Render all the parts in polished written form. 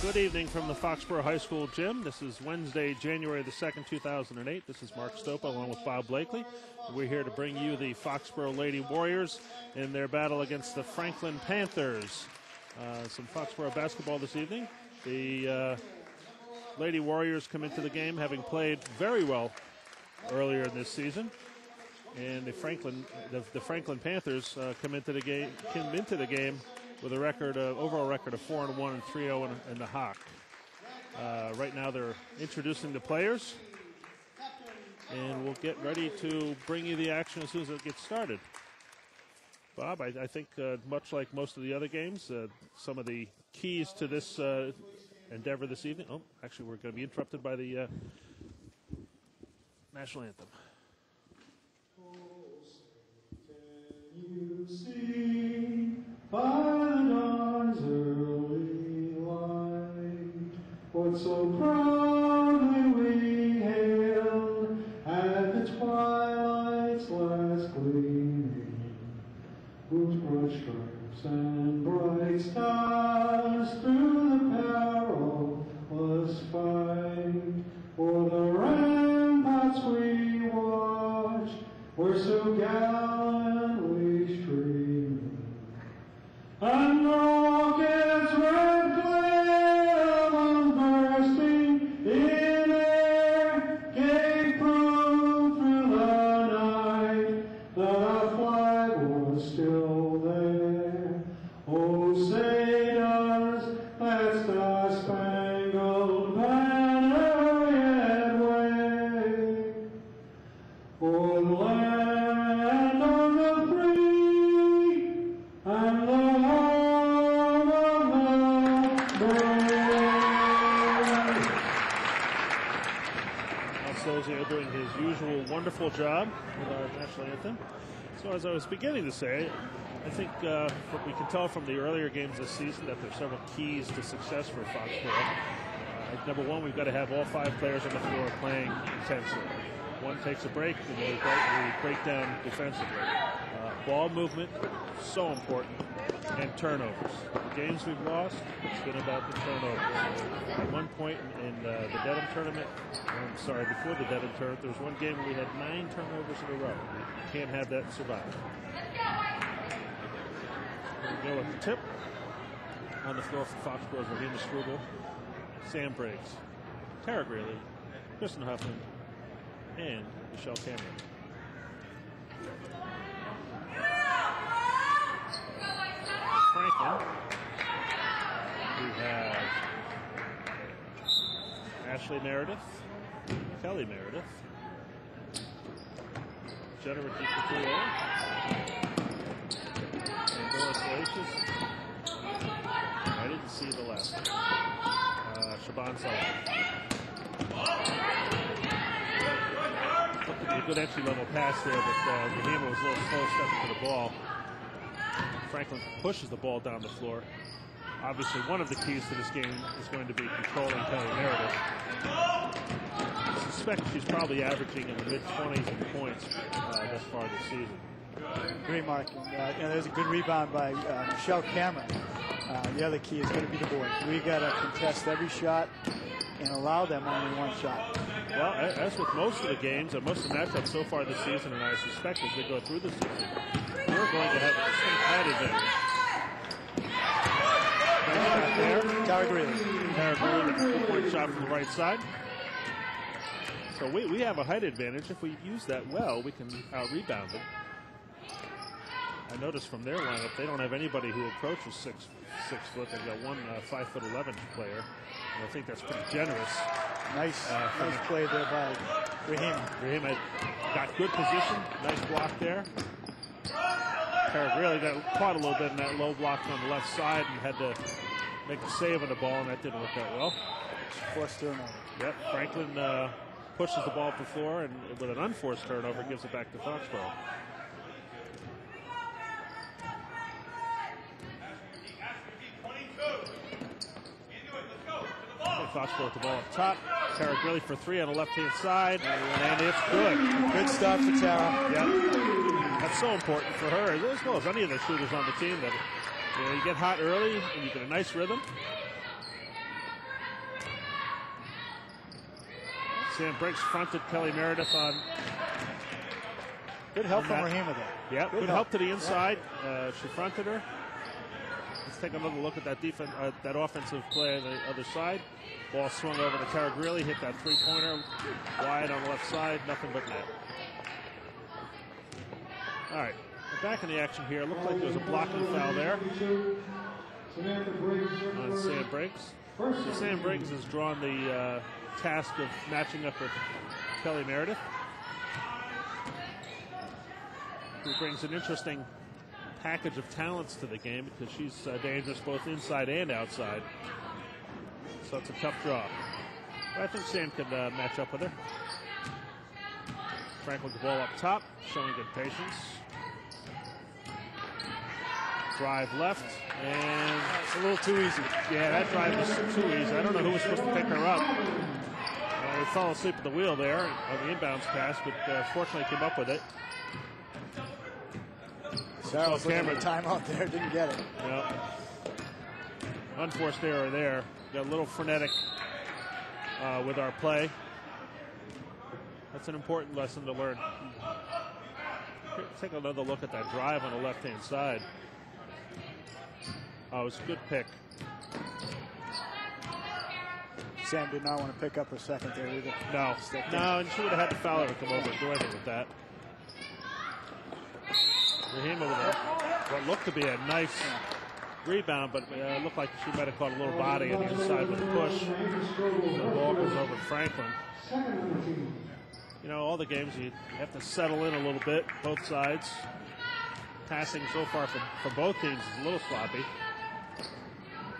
Good evening from the Foxboro High School gym. This is Wednesday, January the 2nd, 2008. This is Mark Stopa along with Bob Blakely. We're here to bring you the Foxboro Lady Warriors in their battle against the Franklin Panthers. Some Foxboro basketball this evening. The Lady Warriors come into the game having played very well earlier in this season. And the Franklin Panthers come into the game with a overall record of 4-1 and 3-0 in the Hawk. Right now they're introducing the players, and we'll get ready to bring you the action as soon as it gets started. Bob, I think much like most of the other games, some of the keys to this endeavor this evening. Oh, actually, we're going to be interrupted by the national anthem. You see by the dawn's early light what so proudly we hailed at the twilight's last gleaming, whose broad stripes and bright stars through the perilous fight o'er the ramparts we watched were so gallantly streaming. And rockets red flame bursting in air gave proof through the night that our flag was still there. Oh, say does that star-spangled banner yet wave o'er the land of the free and the home of the brave. Alsozio doing his usual wonderful job with our national anthem. So as I was beginning to say, I think what we can tell from the earlier games this season that there's several keys to success for Foxboro. Number one, we've got to have all 5 players on the floor playing intensely. One takes a break, and we break down defensively. Ball movement, so important, and turnovers. The games we've lost, it's been about the turnovers. At one point in the Dedham tournament, before the Dedham tournament, there was one game where we had 9 turnovers in a row. Can't have that survive. Here we go with the tip. On the floor for Foxboro's Rahima Struble, Sam Briggs, Tara Greeley, Kristen Huffman, and Michelle Cameron. Franklin, we have Ashley Meredith, Kelly Meredith, Jennifer DiCaprio, and Doris Lacius. I didn't see the last one. Shaban Sullivan. A good entry-level pass there, but Rahima was a little slow stepping to the ball. Franklin pushes the ball down the floor. Obviously, one of the keys to this game is going to be controlling Kelly Meredith. I suspect she's probably averaging in the mid-20s in points thus far this season. Great, Mark. And there's a good rebound by Michelle Cameron. The other key is going to be the boards. We got to contest every shot and allow them only one shot. Well, as with most of the games and most of the matchups so far this season, and I suspect as we go through the season, we're going to have a distinct height advantage. Nice shot there. Tara Greeley. Tara Greeley with a 2-point shot from the right side. So we have a height advantage. If we use that well, we can out-rebound them. I noticed from their lineup, they don't have anybody who approaches 6 foot. They've got one 5'11" player. And I think that's pretty generous. Nice play there by Rahima. Rahima got good position. Nice block there. Tara Greeley got caught a little bit in that low block on the left side and had to make a save on the ball, and that didn't work out well. Forced turnover. Yep, Franklin pushes the ball up the floor, and with an unforced turnover, gives it back to Foxboro. Foxboro with the ball up top. Tara Greeley for 3 on the left-hand side, and it's good. Good start for Tara. Yeah, that's so important for her, as well as any of the shooters on the team. That you get hot early and you get a nice rhythm. Sam Briggs fronted Kelly Meredith on. Good help from Rahima there. Yeah, good help to the inside. She fronted her. Let's take another look at that that offensive play on the other side. Ball swung over to Tara Greeley, hit that three-pointer wide on the left side, nothing but net. All right, we're back in the action here. Looked like there was a blocking foul there on Sam Briggs. So Sam Briggs has drawn the task of matching up with Kelly Meredith, who brings an interesting package of talents to the game because she's dangerous both inside and outside. So it's a tough draw. But I think Sam can match up with her. Franklin, the ball up top, showing good patience. Drive left, and it's a little too easy. Yeah, that drive was too easy. I don't know who was supposed to pick her up. We fell asleep at the wheel there on the inbounds pass, but fortunately came up with it. Sarah was looking for a timeout there, didn't get it. Yep. Unforced error there. Got a little frenetic with our play. That's an important lesson to learn. Take another look at that drive on the left-hand side. Oh, it was a good pick. Sam did not want to pick up her second there either. No, and she would have had to foul her to come over and do anything with that. Rahima with what looked to be a nice rebound, but it looked like she might have caught a little body on the inside with a push. The ball goes over to Franklin. You know, all the games you have to settle in a little bit, both sides. Passing so far for both teams is a little sloppy,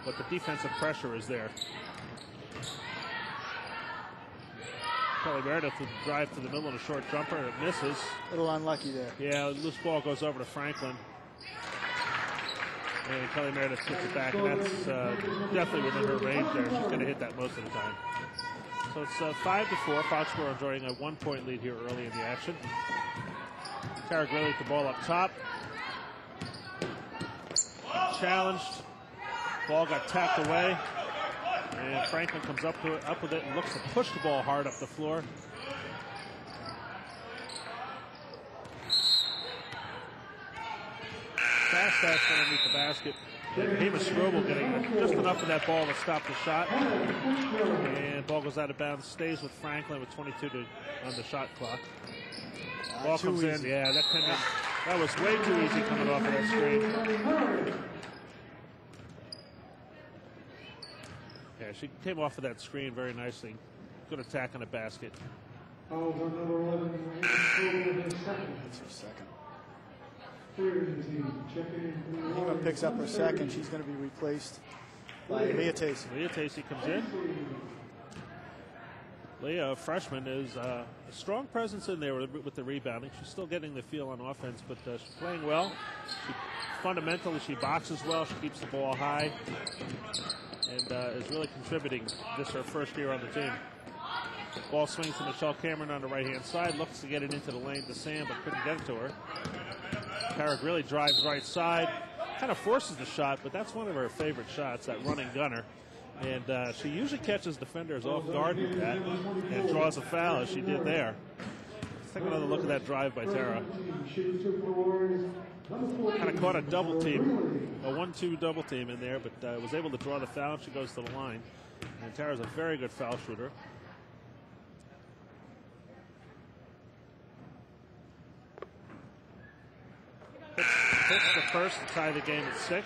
but the defensive pressure is there. Kelly Meredith with the drive to the middle and a short jumper, and it misses. A little unlucky there. Yeah, loose ball goes over to Franklin. And Kelly Meredith gets it back, and that's definitely within her range there. She's going to hit that most of the time. So it's 5-4. Foxboro enjoying a 1-point lead here early in the action. Tara Greeley with the ball up top. Challenged. Ball got tapped away. And Franklin comes up with it and looks to push the ball hard up the floor. Fast underneath the basket. Rahima Strobel getting just enough of that ball to stop the shot. And ball goes out of bounds, stays with Franklin with 22 on the shot clock. Ball comes in. Yeah, that was way too easy coming off of that screen. Yeah, she came off of that screen very nicely. Good attack on the basket. That's her second. Rahima picks up her second. She's going to be replaced by Leah Tacey. Leah Tacey comes in. Leah, a freshman, is a strong presence in there with the rebounding. She's still getting the feel on offense, but she's playing well. Fundamentally, she boxes well. She keeps the ball high. And is really contributing. This is her first year on the team. Ball swings to Michelle Cameron on the right-hand side. Looks to get it into the lane to Sam, but couldn't get it to her. Tara Greeley drives right side. Kind of forces the shot, but that's one of her favorite shots, that running gunner. And she usually catches defenders off guard with that and draws a foul, as she did there. Let's take another look at that drive by Tara. Kind of caught a double team, a 1-2 double team in there, but was able to draw the foul. She goes to the line. And Tara's a very good foul shooter. Hits the first to tie the game at 6.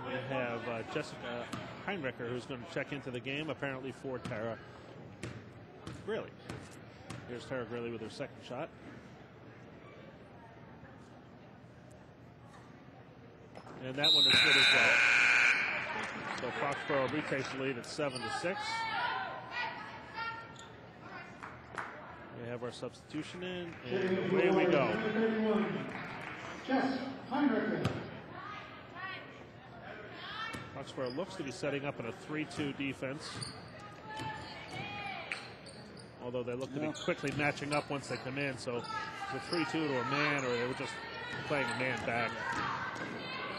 We have Jessica Heinricher, who's going to check into the game, apparently for Tara Greeley. Here's Tara Greeley with her second shot. And that one is good as well. So Foxboro retakes the lead at 7-6. We have our substitution in, and away we go. Foxboro looks to be setting up in a 3-2 defense. Although they look to be quickly matching up once they come in. So it's a 3-2 to a man, or they were just playing a man back.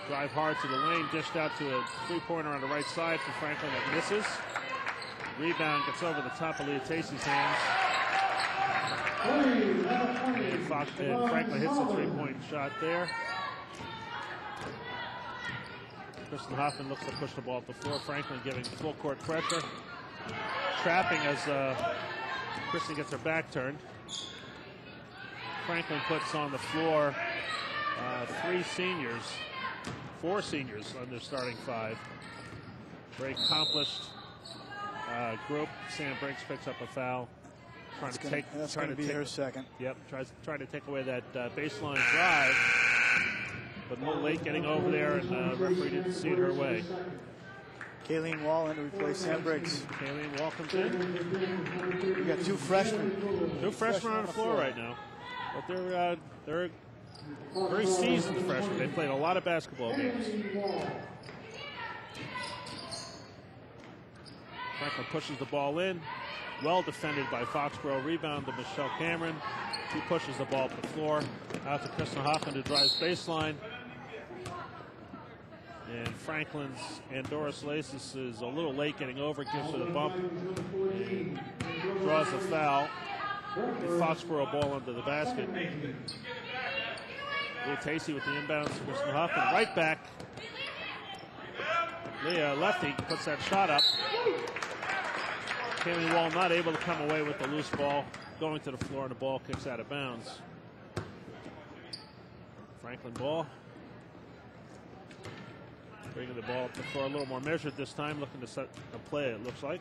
Drive hard to the lane, dished out to a three-pointer on the right side for Franklin that misses. Rebound gets over the top of Leah Tacey's hands. And Franklin hits a three-point shot there. Kristen Hoffman looks to push the ball up the floor. Franklin giving full court pressure. Trapping as Kristen gets her back turned. Franklin puts on the floor four seniors on their starting five. Very accomplished group. Sam Briggs picks up a foul. That's going to be her second. Yep, trying to take away that baseline drive. But a little late getting over there, and the referee didn't see it her way. Kayleen Wall in to replace Sam Briggs. Kayleen Wall comes in. We got two freshmen. Two freshmen on the floor right now. But they're very seasoned freshmen. They played a lot of basketball games. Franklin pushes the ball in. Well defended by Foxboro. Rebound to Michelle Cameron. She pushes the ball up the floor. Out to Kristen Hoffman, who drives baseline. And Franklin's Doris Laces is a little late getting over, gives her the bump, and draws a foul. The Foxboro ball under the basket. Leah Tacey with the inbounds to Kristen Hoffman. Right back. Leah, lefty, puts that shot up. Kaylee Wall not able to come away with the loose ball. Going to the floor, and the ball kicks out of bounds. Franklin ball. Bringing the ball up the floor a little more measured this time. Looking to set a play, it looks like.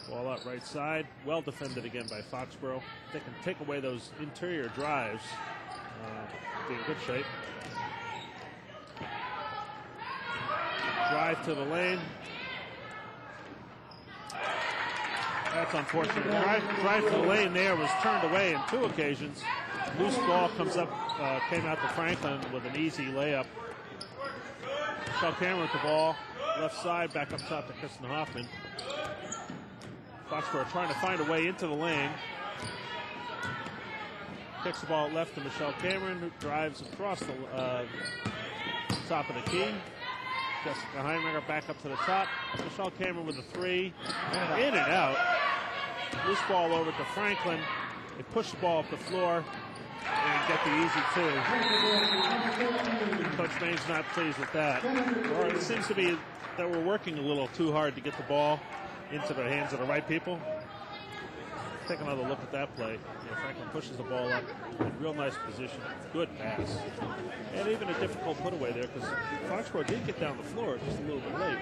Ball out right side. Well defended again by Foxboro. They can take away those interior drives. Be in good shape. Drive to the lane. That's unfortunate. Drive to the lane there was turned away on two occasions. Loose ball comes up, came out to Franklin with an easy layup. Michelle Cameron with the ball. Left side, back up top to Kristen Hoffman. Foxboro trying to find a way into the lane. Kicks the ball left to Michelle Cameron, who drives across the top of the key. Jessica Heinricher back up to the top. Michelle Cameron with a three. In and out. Loose ball over to Franklin. They push the ball up the floor and get the easy two. Coach Main's not pleased with that. Or it seems to be that we're working a little too hard to get the ball into the hands of the right people. Take another look at that play. Franklin pushes the ball up in real nice position. Good pass. And even a difficult put away there because Foxboro did get down the floor just a little bit late.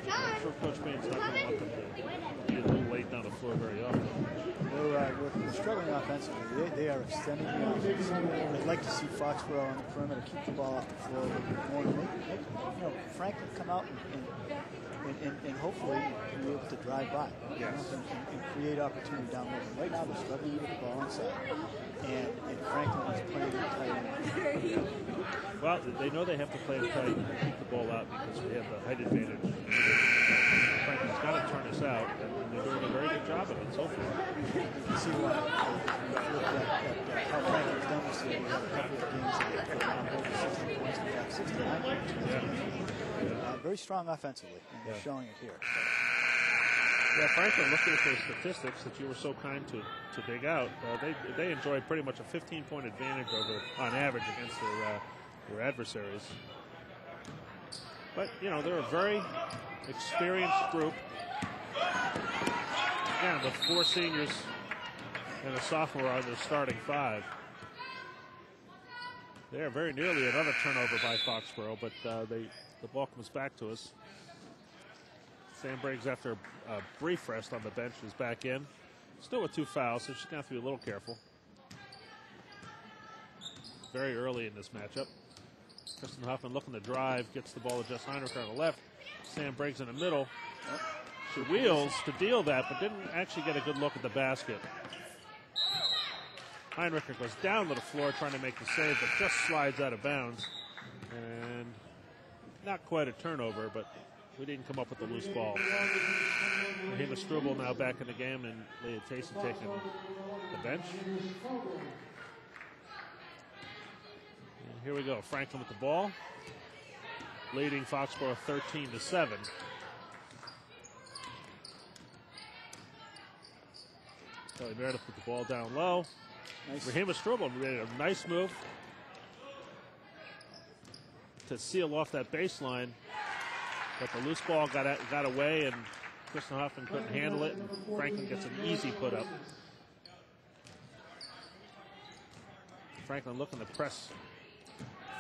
I'm sure Coach Main's not going to want them to get a little late down the floor very often. We're struggling offensively. They are extending the offense. I'd like to see Foxboro on the perimeter keep the ball off the floor a little bit more. Franklin come out and hopefully be able to drive by. Yes. And create opportunity down low. Right now they're struggling with the ball inside. And Franklin is playing it tight. Well, they know they have to play it tight and keep the ball out because we have the height advantage. Franklin's got to turn us out, and they're doing a very good job of it so far. You see why how Franklin's done this year. We have a couple of games that put around over 60 points, in fact 69 points. Very strong offensively, and they're showing it here. Yeah, Franklin, looking at those statistics that you were so kind to dig out, they enjoy pretty much a 15-point advantage on average against their adversaries. But, they're a very experienced group. Again, the four seniors and a sophomore are their starting five. They're very nearly another turnover by Foxboro, but the ball comes back to us. Sam Briggs, after a brief rest on the bench, is back in. Still with two fouls, so she's going to have to be a little careful. Very early in this matchup. Kristen Hoffman looking to drive, gets the ball to Jess Heinrich on the left. Sam Briggs in the middle. She wheels to deal that, but didn't actually get a good look at the basket. Heinrich goes down to the floor trying to make the save, but just slides out of bounds. And not quite a turnover, but we didn't come up with the loose ball. Rahima Struble now back in the game, and Leah Tayson taking the bench. And here we go. Franklin with the ball, leading Foxboro 13-7. Kelly Meredith put the ball down low. Nice. Rahima Struble made a nice move to seal off that baseline, but the loose ball got away, and Kristen Hoffman couldn't handle it, and Franklin gets an easy put up. Franklin looking to press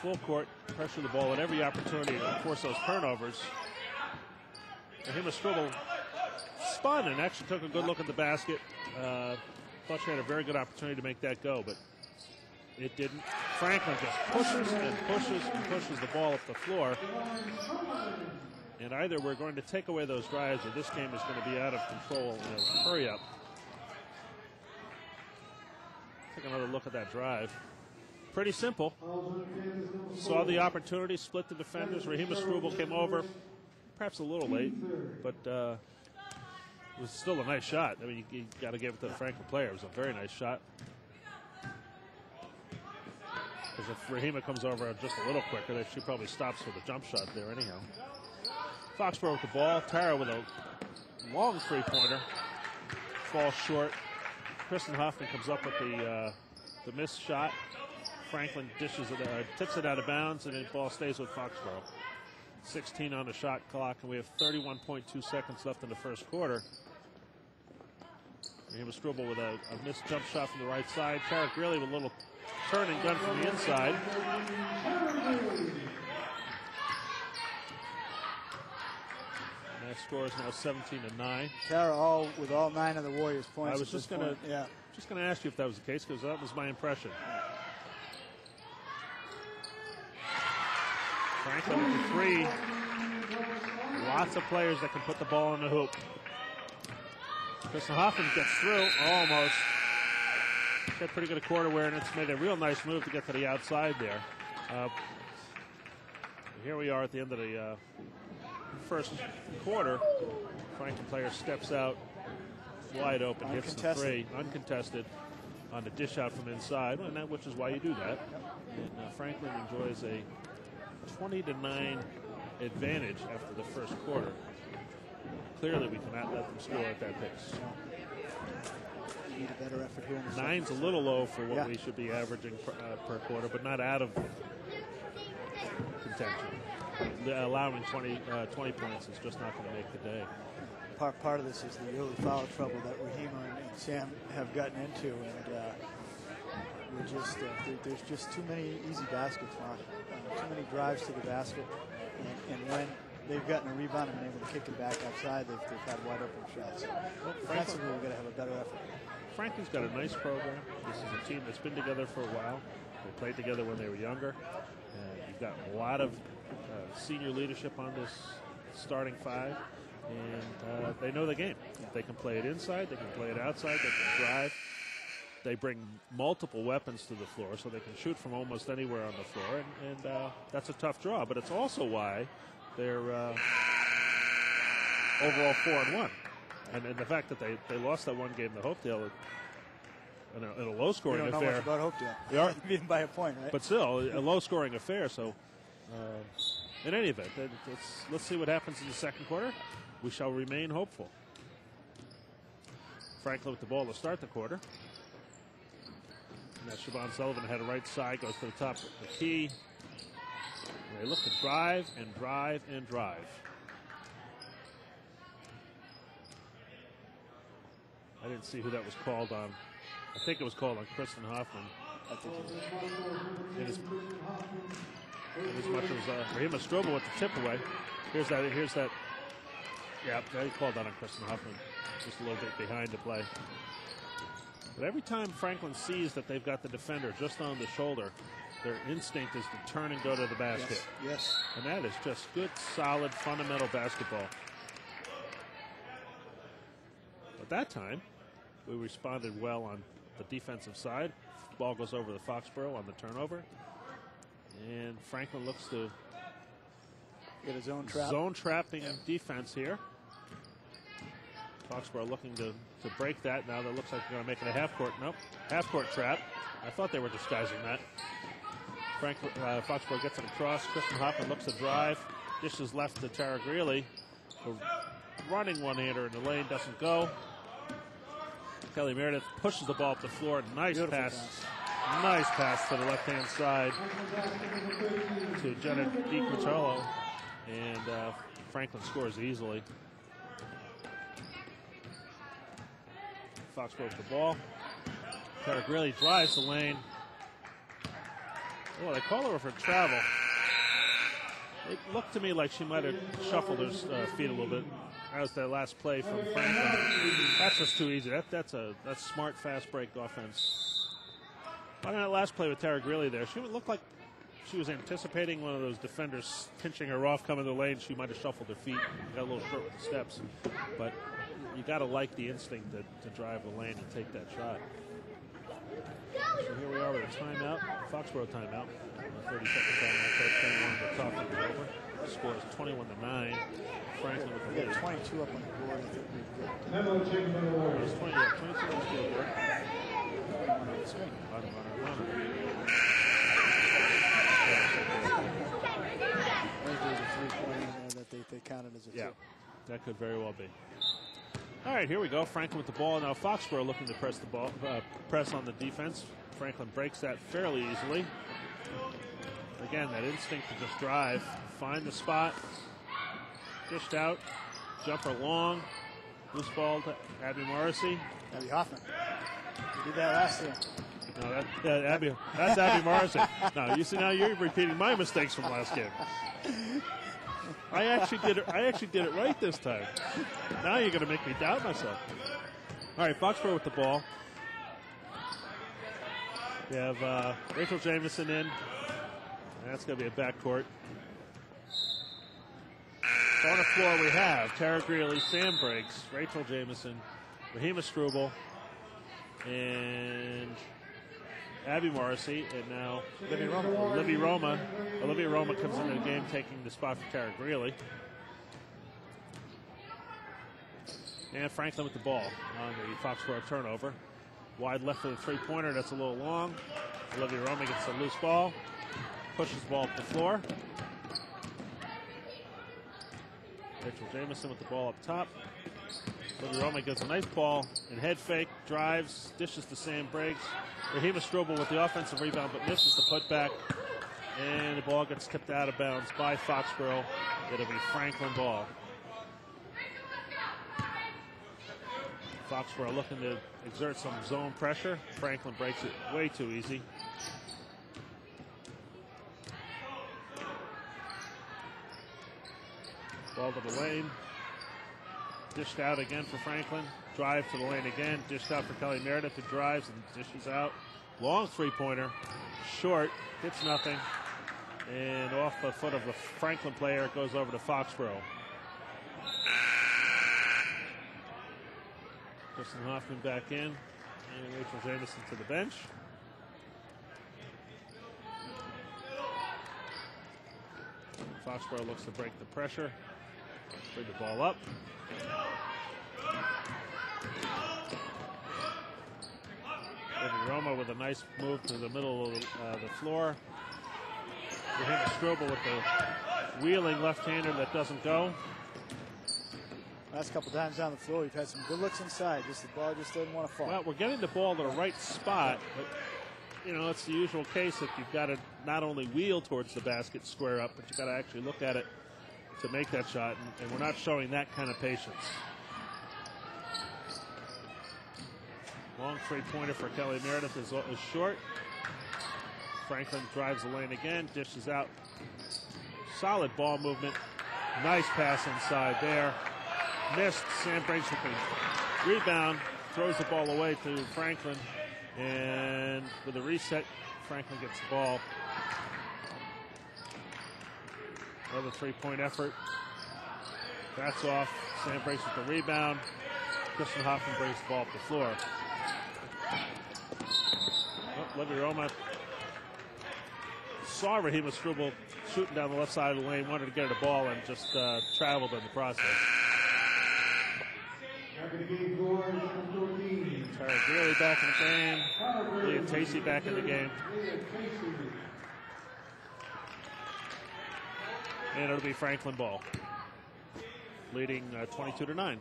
full court, pressure the ball at every opportunity to force those turnovers. Rahima Struble spun and actually took a good look at the basket. Thought she had a very good opportunity to make that go, but it didn't. Franklin just pushes and pushes and pushes the ball up the floor. And either we're going to take away those drives or this game is going to be out of control in a hurry up. Take another look at that drive. Pretty simple. Saw the opportunity, split the defenders. Rahima Struble came over, perhaps a little late, but it was still a nice shot. I mean, you got to give it to the Franklin player. It was a very nice shot. Because if Rahima comes over just a little quicker, she probably stops with a jump shot there anyhow. Foxboro with the ball. Tara with a long three-pointer. Falls short. Kristen Hoffman comes up with the missed shot. Franklin dishes it, tips it out of bounds, and the ball stays with Foxboro. 16 on the shot clock, and we have 31.2 seconds left in the first quarter. Rahima Struble with a missed jump shot from the right side. Tara Greeley with a little turn and gun from the inside. And that score is now 17-9. Tara with all 9 of the Warriors' points. I was just going to ask you if that was the case, because that was my impression. Franklin with the three. Lots of players that can put the ball in the hoop. Kristen Hoffman gets through, almost. She had pretty good court awareness, made a real nice move to get to the outside there. Here we are at the end of the first quarter. Franklin player steps out, wide open, hits the three, uncontested, on the dish out from inside, which is why you do that. And Franklin enjoys a 20-9 advantage after the first quarter. Clearly, we cannot let them score at that pace. Need a better effort here in the 9's a little low for what we should be averaging per quarter, but not out of contention. Allowing 20 points is just not going to make the day. Part of this is the early foul trouble that Rahima and Sam have gotten into, and we're just there's just too many easy baskets, Mark. Too many drives to the basket, and when they've gotten a rebound and been able to kick it back outside, they've had wide open shots. Well, defensively, we've got to have a better effort. Franklin's got a nice program. This is a team that's been together for a while. They played together when they were younger. You've got a lot of senior leadership on this starting five, and they know the game. They can play it inside, they can play it outside, they can drive. They bring multiple weapons to the floor, so they can shoot from almost anywhere on the floor, and that's a tough draw. But it's also why they're overall 4-1. And the fact that they lost that one game to Hopedale in a low-scoring affair. We don't know much about Hopedale. We are even by a point, right? But still, a low-scoring affair. So, in any event, let's see what happens in the second quarter. We shall remain hopeful. Franklin with the ball to start the quarter. And that's Siobhan Sullivan had a right side, goes to the top of the key. And they look to drive and drive and drive. I didn't see who that was called on. I think it was called on Kristen Hoffman. I think it was. As much as Rahima Struble with the tip away. Here's that. Yeah, they called that on Kristen Hoffman. Just a little bit behind the play. But every time Franklin sees that they've got the defender just on the shoulder, their instinct is to turn and go to the basket. Yes. And that is just good, solid, fundamental basketball. At that time, we responded well on the defensive side. Ball goes over to Foxboro on the turnover. And Franklin looks to get a zone trap. Zone trapping defense here. Foxboro looking to break that. Now that looks like they're going to make it a half-court. Nope, half-court trap. I thought they were disguising that. Foxboro gets it across. Kristen Hoffman looks to drive. Dishes left to Tara Greeley. The running one-hander in the lane doesn't go. Kelly Meredith pushes the ball up the floor. Nice Beautiful pass. Nice pass to the left-hand side to Jenna DiQuatolo. And Franklin scores easily. Foxboro with the ball. Caragrilli drives the lane. Oh, they call her for travel. It looked to me like she might have shuffled her feet a little bit. That was that last play from Franklin. That's just too easy. That's smart, fast break offense. On that last play with Caragrilli there, she looked like she was anticipating one of those defenders pinching her off coming to the lane. She might have shuffled her feet, got a little short with the steps. But you got to like the instinct to drive the lane and take that shot. So here we are with a timeout, Foxboro timeout. 30-second timeout, so 21 to talk things over. The score is 21-9. Franklin with the lead. 22 up on the board. I think we've got. Memo check number 1. It's 22 on the scoreboard. On the swing. Runner. I think there's a 3-point in there that they counted as a 2. Yeah, that could very well be. All right, here we go. Franklin with the ball. Now Foxboro looking to press the ball, press on the defense. Franklin breaks that fairly easily. Again, that instinct to just drive, find the spot, dished out, jumper long, loose ball to Abby Morrissey. Abby Hoffman. We did that last year. No, that's Abby Morrissey. No, you see now you're repeating my mistakes from last game. I actually did it right this time. Now you're going to make me doubt myself. All right, Foxboro with the ball. We have Rachel Jamison in. That's going to be a backcourt. On the floor we have Tara Greeley, Sam Briggs, Rachel Jamison, Rahima Struble, and Abby Morrissey, and now Olivia Roma. Olivia Roma comes into the game taking the spot for Tara Greeley. And Franklin with the ball on the Foxboro turnover. Wide left for the three-pointer, that's a little long. Olivia Roma gets a loose ball, pushes the ball up the floor. Rachel Jamison with the ball up top. Olivia Roma gets a nice ball and head fake, drives, dishes to Sam Briggs. Rahima Strobel with the offensive rebound but misses the putback. And the ball gets tipped out of bounds by Foxboro. It'll be Franklin ball. Foxboro looking to exert some zone pressure. Franklin breaks it way too easy. Ball to the lane. Dished out again for Franklin. Drive to the lane again. Dished out for Kelly Meredith, who drives and dishes out. Long three-pointer. Short. Hits nothing. And off the foot of the Franklin player, it goes over to Foxboro. Kristen Hoffman back in. And Rachel Jamison to the bench. Foxboro looks to break the pressure. Bring the ball up. Livy Roma with a nice move to the middle of the floor. Rahima Strobel with the wheeling left-hander that doesn't go. Last couple times down the floor, we've had some good looks inside. Just the ball just doesn't want to fall. Well, we're getting the ball to the right spot, but you know, it's the usual case that you've got to not only wheel towards the basket, square up, but you've got to actually look at it to make that shot, and we're not showing that kind of patience. Long three-pointer for Kelly Meredith is short. Franklin drives the lane again, dishes out. Solid ball movement. Nice pass inside there. Missed. Sam Briggs with the rebound, throws the ball away to Franklin, and with a reset, Franklin gets the ball. Another three-point effort. That's off. Sam Briggs with the rebound. Kristen Hoffman brings the ball up the floor. Livy Roma saw Rahima Struble shooting down the left side of the lane, wanted to get her the ball, and just traveled in the process. Tara Greeley back in the game. Leah Tacey back in the game. And it'll be Franklin ball, leading 22-9.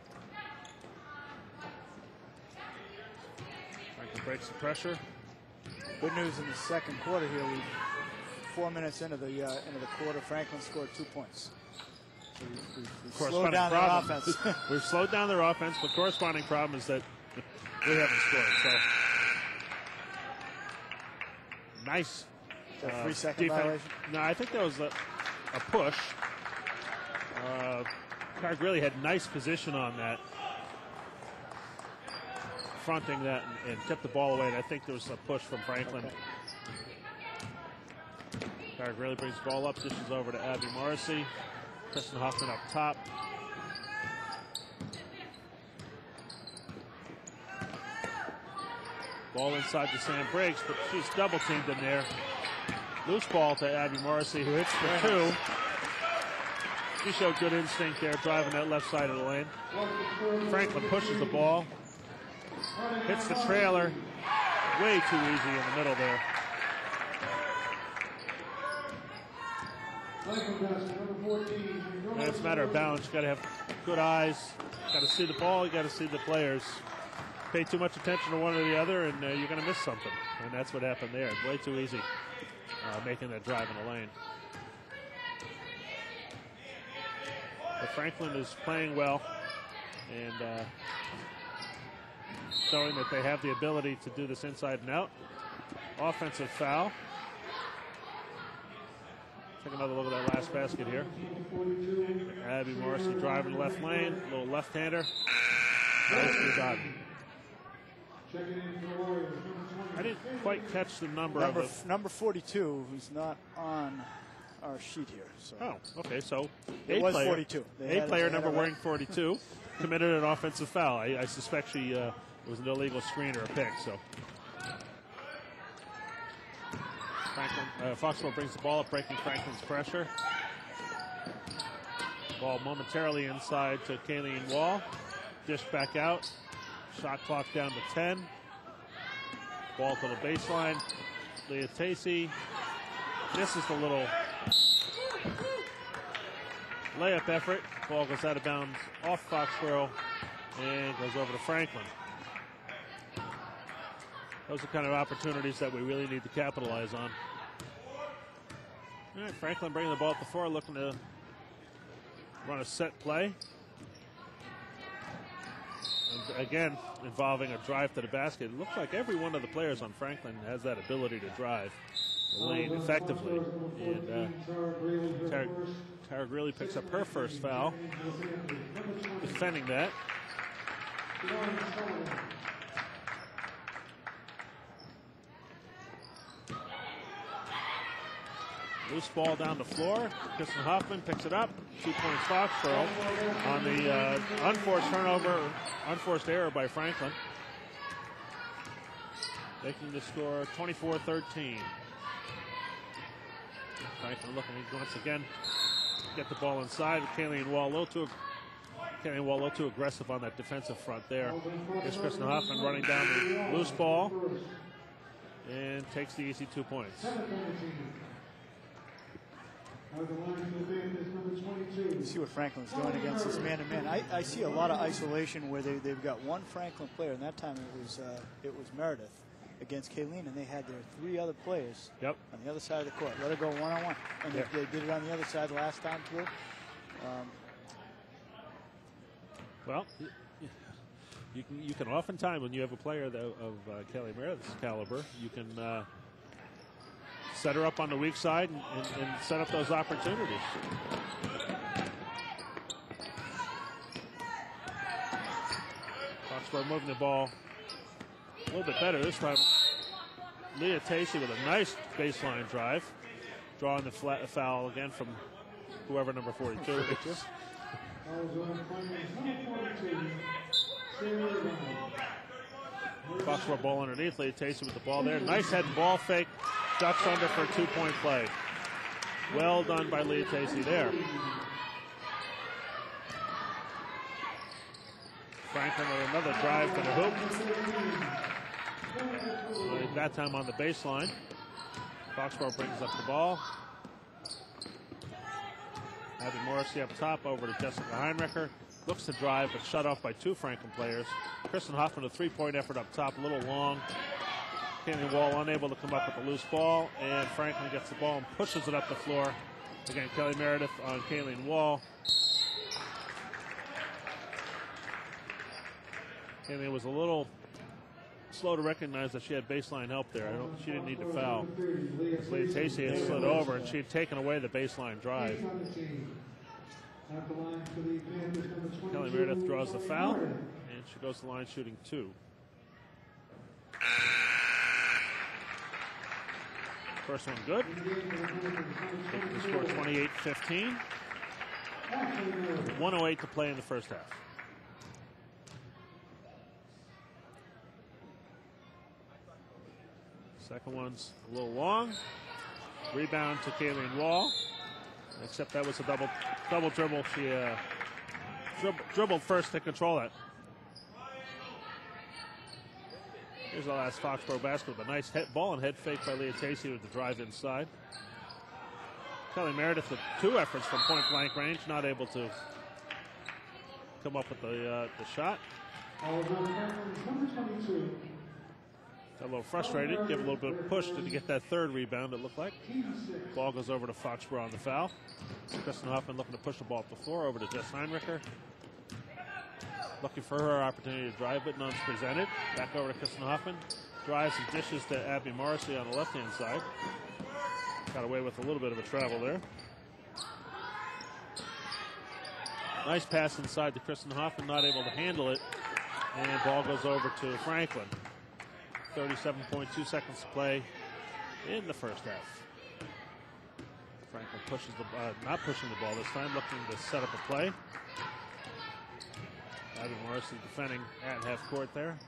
Breaks the pressure. Good news in the second quarter here. 4 minutes into the quarter, Franklin scored 2 points. So we've slowed down their offense. We've slowed down their offense, but corresponding problem is that we haven't scored. So nice. 3-second violation? No, I think that was a push. Carg really had nice position on that, fronting that and tipped the ball away. And I think there was a push from Franklin. Okay. Carg really brings the ball up, dishes over to Abby Morrissey. Kristen Hoffman up top. Ball inside to Sam Briggs, but she's double teamed in there. Loose ball to Abby Morrissey, who hits for 2. She showed good instinct there, driving that left side of the lane. Franklin pushes the ball, hits the trailer, way too easy in the middle there. And it's a matter of balance. You got to have good eyes. Got to see the ball. You got to see the players. Pay too much attention to one or the other, and you're going to miss something. And that's what happened there. Way too easy, making that drive in the lane. But Franklin is playing well and showing that they have the ability to do this inside and out. Offensive foul. Take another look at that last basket here. Abby Morrissey driving the left lane, a little left-hander. Nicely done. I didn't quite catch the number number 42, who's not on our sheet here. So. Oh, okay. So it was 42. Player number wearing 42 committed an offensive foul. I suspect she it was an illegal screen or a pick. So Foxboro brings the ball up, breaking Franklin's pressure. Ball momentarily inside to Kayleen Wall. Dish back out. Shot clock down to 10. Ball to the baseline. Leah Tacey. This is the little layup effort. Ball goes out of bounds off Foxboro and goes over to Franklin. Those are kind of opportunities that we really need to capitalize on. All right, Franklin bringing the ball up the floor, looking to run a set play. And again, involving a drive to the basket. It looks like every one of the players on Franklin has that ability to drive the lane effectively. And Tara Greeley picks up her first foul, defending that. Loose ball down the floor. Kristen Hoffman picks it up. 2 points Foxboro on the unforced error by Franklin. Making the score 24-13. Franklin looking once again get the ball inside. Kayleen Wall a little too aggressive on that defensive front there. Here's Kristen Hoffman running down the loose ball and takes the easy 2 points. You see what Franklin's doing against this man-to-man. I see a lot of isolation where they've got one Franklin player, and that time it was Meredith against Kayleen, and they had their 3 other players on the other side of the court. Let her go one-on-one, and they did it on the other side last time too. Well, you can oftentimes, when you have a player of Kelly Meredith's caliber, you can set her up on the weak side and set up those opportunities. Foxboro moving the ball a little bit better this time. Leah Tacey with a nice baseline drive, drawing the foul again from whoever number 42 is. Foxboro ball underneath. Leah Tacey with the ball there. Nice head and ball fake. Ducks under for a 2-point play. Well done by Leah Tacey there. Franklin with another drive to the hoop. That time on the baseline. Foxboro brings up the ball. Abby Morrissey up top over to Jessica Heinricher. Looks to drive, but shut off by 2 Franklin players. Kristen Hoffman, a 3-point effort up top, a little long. Kayleen Wall unable to come up with a loose ball, and Franklin gets the ball and pushes it up the floor. Again, Kelly Meredith on Kayleen Wall. Kayleen was a little slow to recognize that she had baseline help there. She didn't need to foul. Leah Tacey had slid over, and she had taken away the baseline drive. Kelly Meredith draws the foul, and she goes to the line shooting 2. First one good. The score 28-15. 1:08 to play in the first half. Second one's a little long. Rebound to Kayleen Wall. Except that was a double dribble. She dribbled first to control it. Here's the last Foxboro basket with a nice ball and head fake by Leah Tacey with the drive inside. Kelly Meredith with 2 efforts from point blank range, not able to come up with the shot. Got a little frustrated, give a little bit of push to get that 3rd rebound, it looked like. Ball goes over to Foxboro on the foul. Kristen Hoffman looking to push the ball up the floor over to Jess Heinricher. Looking for her opportunity to drive, but none's presented. Back over to Kristen Hoffman. Drives and dishes to Abby Morrissey on the left-hand side. Got away with a little bit of a travel there. Nice pass inside to Kristen Hoffman, not able to handle it. And ball goes over to Franklin. 37.2 seconds to play in the first half. Franklin pushes not pushing the ball this time, looking to set up a play. Abby Morrissey defending at half court there.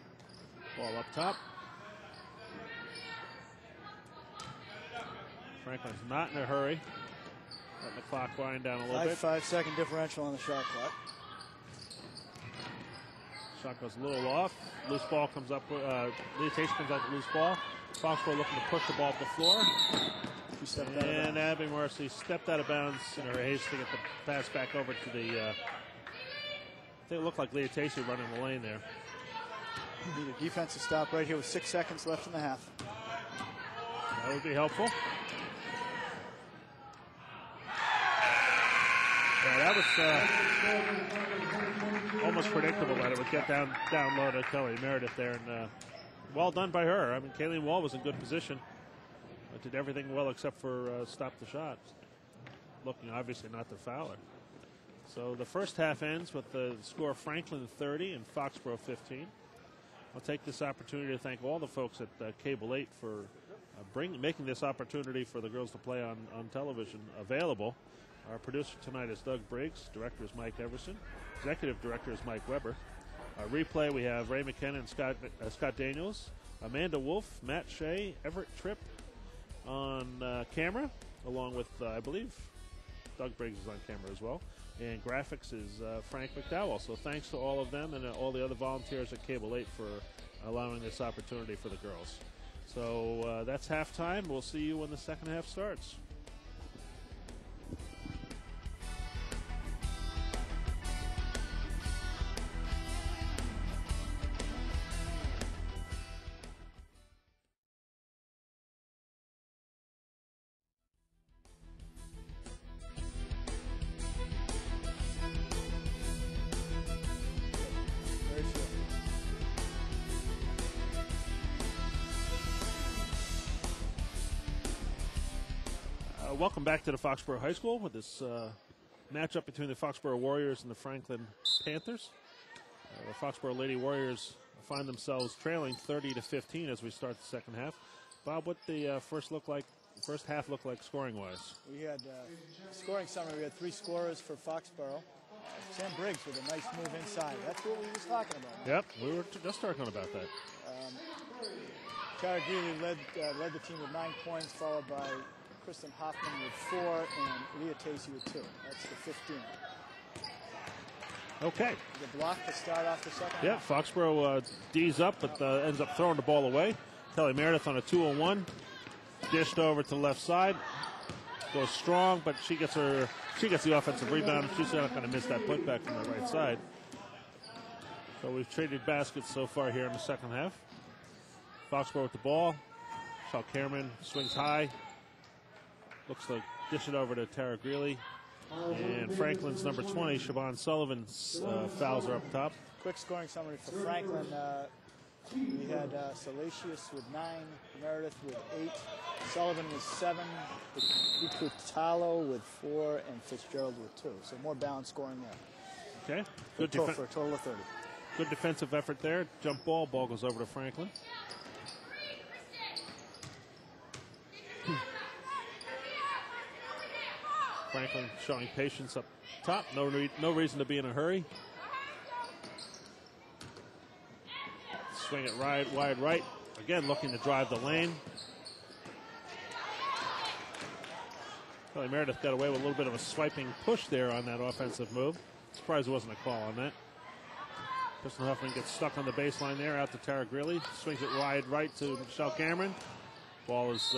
Ball up top. Franklin's not in a hurry. Letting the clock wind down a little bit. 5-second differential on the shot clock. Shot goes a little off. Loose ball comes up. Leah Tacey comes out with loose ball. Foxboro looking to push the ball up the floor. And Abby Morrissey stepped out of bounds in her haste to get the pass back over to the. I think it looked like Leah Tacey running the lane there. Need a defensive stop right here with 6 seconds left in the half. That would be helpful. Yeah, that was almost predictable that it would get down low to Kelly Meredith there, and well done by her. I mean, Kayleen Wall was in good position. Did everything well except for stop the shot. Looking obviously not to foul her. So the first half ends with the score Franklin 30 and Foxboro 15. I'll take this opportunity to thank all the folks at Cable 8 for making this opportunity for the girls to play on television available. Our producer tonight is Doug Briggs. Director is Mike Everson. Executive Director is Mike Weber. Replay, we have Ray McKenna and Scott Daniels, Amanda Wolf, Matt Shea, Everett Tripp on camera, along with, I believe, Doug Briggs is on camera as well. And graphics is Frank McDowell. So thanks to all of them and all the other volunteers at Cable 8 for allowing this opportunity for the girls. So that's halftime. We'll see you when the second half starts. Welcome back to the Foxboro High School with this matchup between the Foxboro Warriors and the Franklin Panthers. The Foxboro Lady Warriors find themselves trailing 30-15 as we start the second half. Bob, what the first half looked like scoring-wise? We had scoring summary. We had 3 scorers for Foxboro. Sam Briggs with a nice move inside. That's what we were talking about. Yep, we were just talking about that. Tara Greeley led the team with 9 points, followed by Kristen Hoffman with 4 and Leah Tacey with 2. That's the 15. Okay. The block to start off the second. Yeah, Foxboro D's up, but ends up throwing the ball away. Kelly Meredith on a 2-on-1. Dished over to the left side. Goes strong, but she gets her she gets the offensive rebound. She's not going to miss that putback from the right side. So we've traded baskets so far here in the second half. Foxborough with the ball. Michelle Cameron swings high. Looks to dish it over to Tara Greeley. And Franklin's number 20, Siobhan Sullivan, fouls her up top. Quick scoring summary for Franklin. We had Salacious with 9, Meredith with 8, Sullivan with 7, Icutalo with 4, and Fitzgerald with 2. So more balanced scoring there. Okay. Good for a total of 30. Good defensive effort there. Jump ball. Ball goes over to Franklin. Franklin showing patience up top. No reason to be in a hurry. Swing it wide right. Again, looking to drive the lane. Kelly Meredith got away with a little bit of a swiping push there on that offensive move. Surprised there wasn't a call on that. Kristen Huffman gets stuck on the baseline there, out to Tara Greeley. Swings it wide right to Michelle Cameron. Ball is,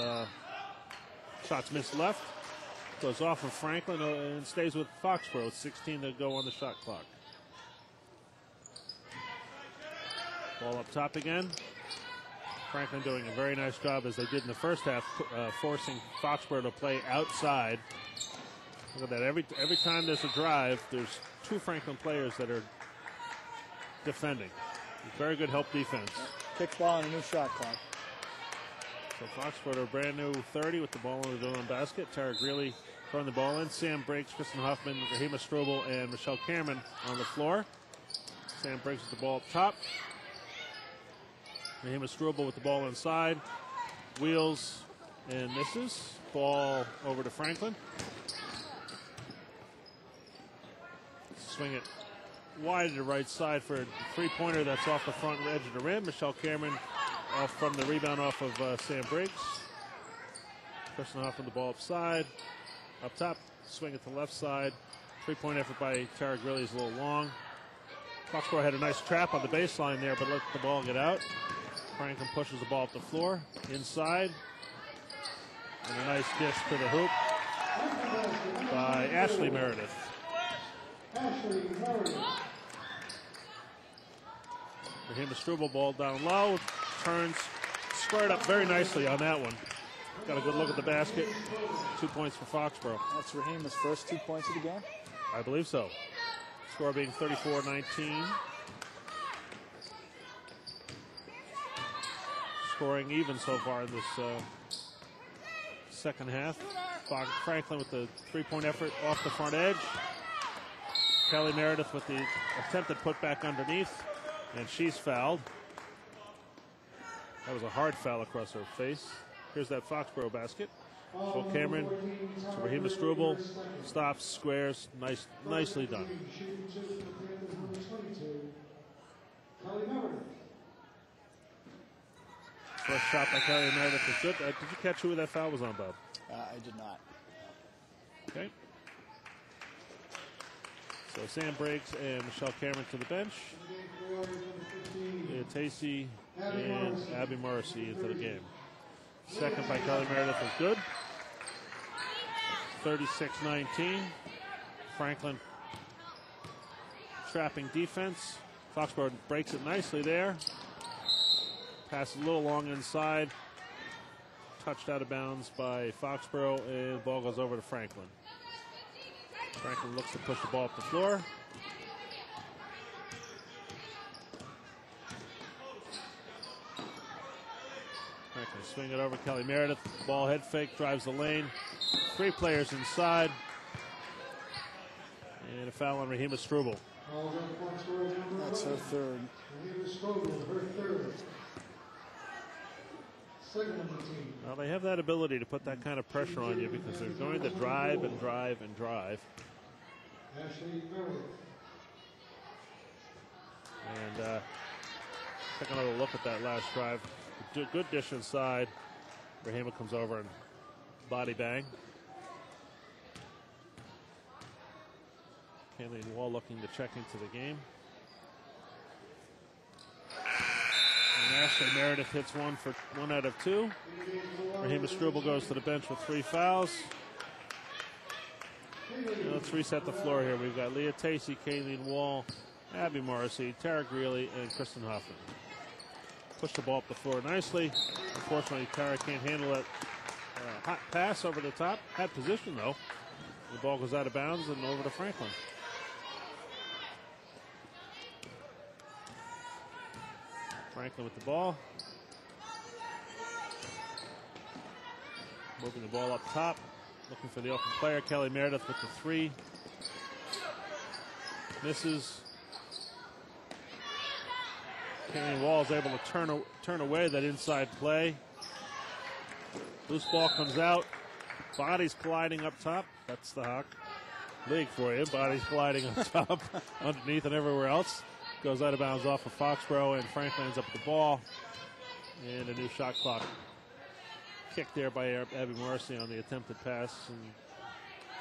shots missed left. Goes off of Franklin and stays with Foxborough. 16 to go on the shot clock. Ball up top again. Franklin doing a very nice job, as they did in the first half, forcing Foxborough to play outside. Look at that. Every time there's a drive, there's 2 Franklin players that are defending. Very good help defense. Kick ball and a new shot clock. So Foxborough, a brand new 30 with the ball in the own basket. Tara Greeley throwing the ball in. Sam Briggs, Kristen Huffman, Rahima Strobel, and Michelle Cameron on the floor. Sam Briggs with the ball up top. Rahima Strobel with the ball inside. Wheels and misses. Ball over to Franklin. Swing it wide to the right side for a three-pointer that's off the front edge of the rim. Michelle Cameron off from the rebound off of Sam Briggs. Kristen Huffman the ball upside. Up top, swing it to the left side. Three-point effort by Tara Greeley is a little long. Foxborough had a nice trap on the baseline there, but let the ball get out. Franklin pushes the ball up the floor, inside. And a nice dish to the hoop by Ashley Meredith. Rahima Strubel, ball down low, turns, squared up very nicely on that one. Got a good look at the basket. 2 points for Foxborough. That's Rahima's first 2 points of the game? I believe so. Score being 34-19. Scoring even so far in this second half. Franklin with the three-point effort off the front edge. Kelly Meredith with the attempted putback underneath, and she's fouled. That was a hard foul across her face. Here's that Foxborough basket. So Cameron to Rahima Strubel, stops, squares, nicely done. First shot by Kelly Meredith was good. Did you catch who that foul was on, Bob? I did not. Okay. So Sam Briggs and Michelle Cameron to the bench. Tacey and Abby Morrissey into the game. Second by Kelly Meredith was good. 36-19. Franklin trapping defense. Foxborough breaks it nicely there. Pass a little long inside. Touched out of bounds by Foxborough, and the ball goes over to Franklin. Franklin looks to push the ball up the floor. Franklin swing it over Kelly Meredith. Ball head fake, drives the lane. 3 players inside. And a foul on Rahima Strubel. That's her third. Well, they have that ability to put that kind of pressure on you because they're going to drive and drive and drive. And take another look at that last drive. Good dish inside. Rahima comes over and body bang. Kayleen Wall looking to check into the game. And Ashley Meredith hits one for 1 out of 2. Rahima Strubel goes to the bench with 3 fouls. Let's reset the floor here. We've got Leah Tacey, Kayleen Wall, Abby Morrissey, Tara Greeley, and Kristen Hoffman. Push the ball up the floor nicely. Unfortunately, Tara can't handle it. Hot pass over the top. Had position, though. The ball goes out of bounds and over to Franklin. Franklin with the ball. Moving the ball up top. Looking for the open player. Kelly Meredith with the 3. Misses. Kayleen Wall is able to turn away that inside play. Loose ball comes out. Bodies colliding up top. That's the Hawk League for you. Bodies colliding up top, underneath and everywhere else. Goes out of bounds off of Foxboro, and Franklin ends up with the ball. And a new shot clock. Kicked there by Abby Morrissey on the attempted pass, and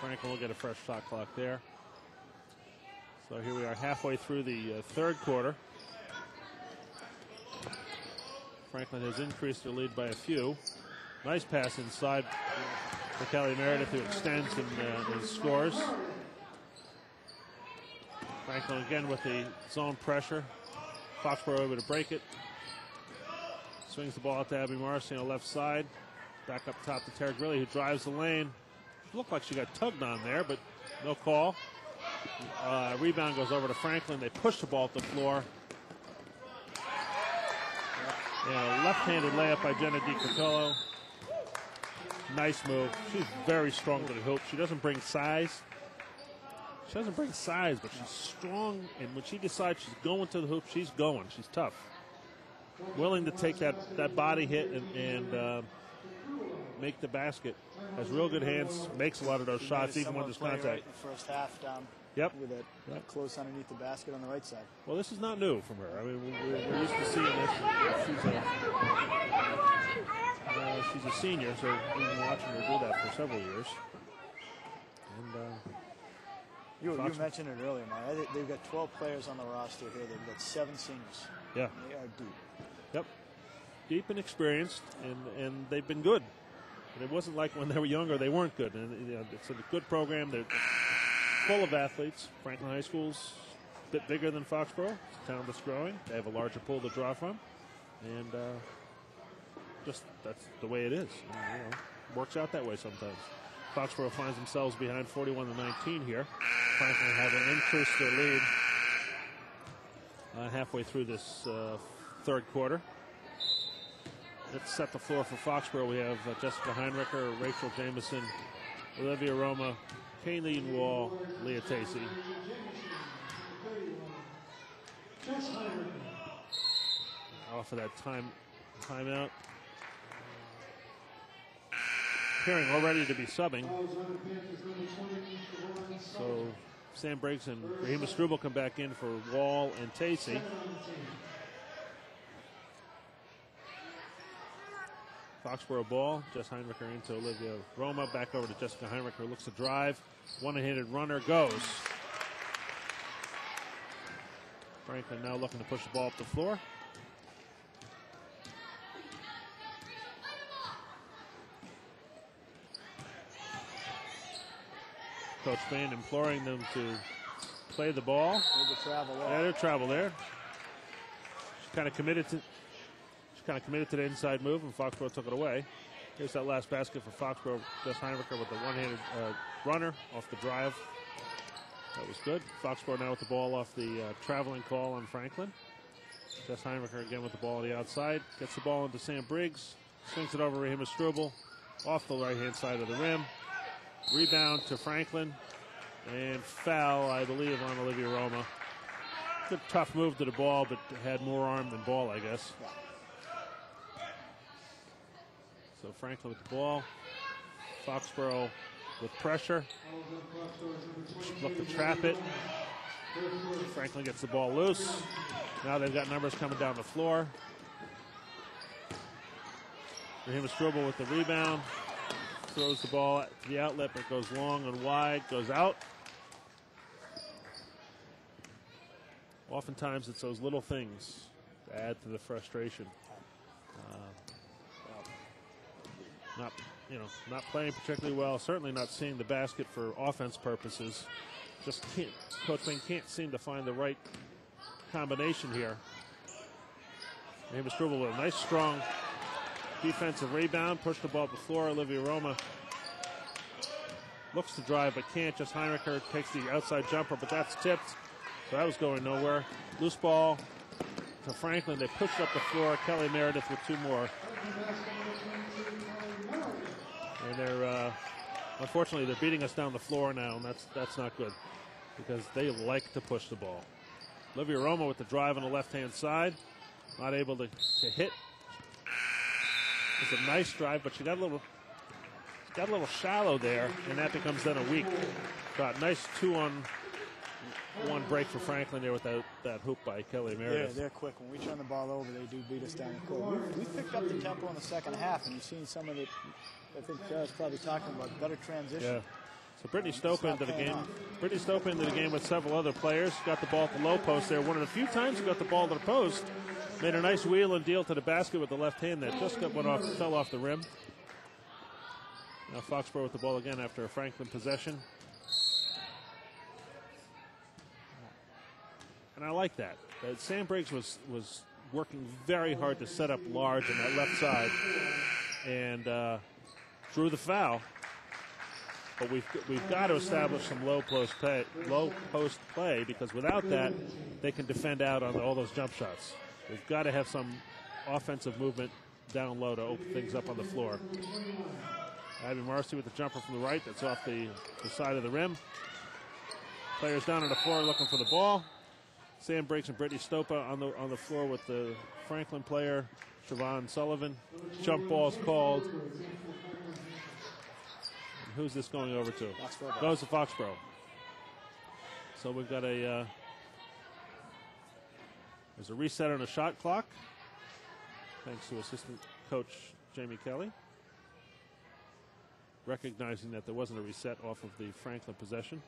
Franklin will get a fresh shot clock there. So here we are halfway through the third quarter. Franklin has increased their lead by a few. Nice pass inside for Kelly Meredith, who extends and scores. Franklin again with the zone pressure. Foxboro able to break it. Swings the ball out to Abby Morrissey on the left side. Back up top to Tara Greeley, who drives the lane. Looked like she got tugged on there, but no call. Rebound goes over to Franklin. They push the ball at the floor. And a left-handed layup by Jenna DiCartolo. Nice move. She's very strong to the hoop. She doesn't bring size. But she's strong. And when she decides she's going to the hoop, she's going. She's tough. Willing to take that body hit and make the basket. Has real good hands. Makes a lot of those shots, even when there's contact. Right in the first half down. Yep. With it close underneath the basket on the right side. Well, this is not new from her. I mean, we're used to seeing this. She's a senior, so we've been watching her do that for several years. And you mentioned it earlier, Mike. They've got 12 players on the roster here. They've got 7 seniors. Yeah. They are deep. Yep. Deep and experienced, and they've been good. And it wasn't like when they were younger they weren't good. And it's a good program. They're full of athletes. Franklin High School's a bit bigger than Foxboro. It's a town that's growing. They have a larger pool to draw from. And just that's the way it is. And, works out that way sometimes. Foxboro finds themselves behind 41-19 here. Franklin having increased their lead halfway through this third quarter. Let's set the floor for Foxboro. We have Jessica Heinricher, Rachel Jameson, Olivia Roma, Kayleen Wall, Leah Tacey. Off of that timeout. Appearing already to be subbing. So Sam Briggs and Rahima Struble come back in for Wall and Tacey. Foxboro ball. Jess Heinricher into Olivia Roma. Back over to Jessica Heinricher. Looks to drive. One-handed runner goes. Franklin now looking to push the ball up the floor. Coach Bain imploring them to play the ball. Their travel there. She kind of committed to the inside move, and Foxboro took it away. Here's that last basket for Foxboro. Jess Heinricher with the one-handed runner off the drive. That was good. Foxboro now with the ball off the traveling call on Franklin. Jess Heinricher again with the ball on the outside. Gets the ball into Sam Briggs. Swings it over Rahima Struble. Off the right-hand side of the rim. Rebound to Franklin. And foul, I believe, on Olivia Roma. Good tough move to the ball, but had more arm than ball, I guess. So Franklin with the ball. Foxboro with pressure. Look to trap it. Franklin gets the ball loose. Now they've got numbers coming down the floor. Rahima Struble with the rebound. Throws the ball to the outlet, but goes long and wide, goes out. Oftentimes it's those little things that add to the frustration. not playing particularly well. Certainly not seeing the basket for offense purposes. Just can't. Coach Bain can't seem to find the right combination here. Amos Struble with a nice, strong defensive rebound. Pushed the ball up the floor. Olivia Roma looks to drive but can't. Just Heinricher takes the outside jumper, but that's tipped. So that was going nowhere. Loose ball to Franklin. They pushed up the floor. Kelly Meredith with 2 more. And they're, unfortunately, they're beating us down the floor now, and that's not good because they like to push the ball. Olivia Roma with the drive on the left-hand side. Not able to hit. It's a nice drive, but she got a little shallow there, and that becomes then a weak shot. Nice 2-on-1 break for Franklin there with that hoop by Kelly Meredith. Yeah, they're quick. When we turn the ball over, they do beat us down the court. We picked up the tempo in the second half, and you've seen some of it. I think Tara's probably talking about better transition. Yeah. So Brittany Stope into the game. Brittany Stope into the game with several other players. Got the ball at the low post there. One of the few times she got the ball to the post. Made a nice wheel and deal to the basket with the left hand that just fell off the rim. Now Foxboro with the ball again after a Franklin possession. And I like that. Sam Briggs was working very hard to set up large on that left side and drew the foul. But we've got to establish some low post play because without that, they can defend out on all those jump shots. We've got to have some offensive movement down low to open things up on the floor. Abby Marcy with the jumper from the right. That's off the side of the rim. Players down on the floor looking for the ball. Sam Briggs and Brittany Stopa on the floor with the Franklin player, Siobhan Sullivan. Jump ball's called. And who's this going over to? Foxboro. Goes to Foxboro. So we've got there's a reset on the shot clock, thanks to assistant coach Jamie Kelly, recognizing that there wasn't a reset off of the Franklin possession.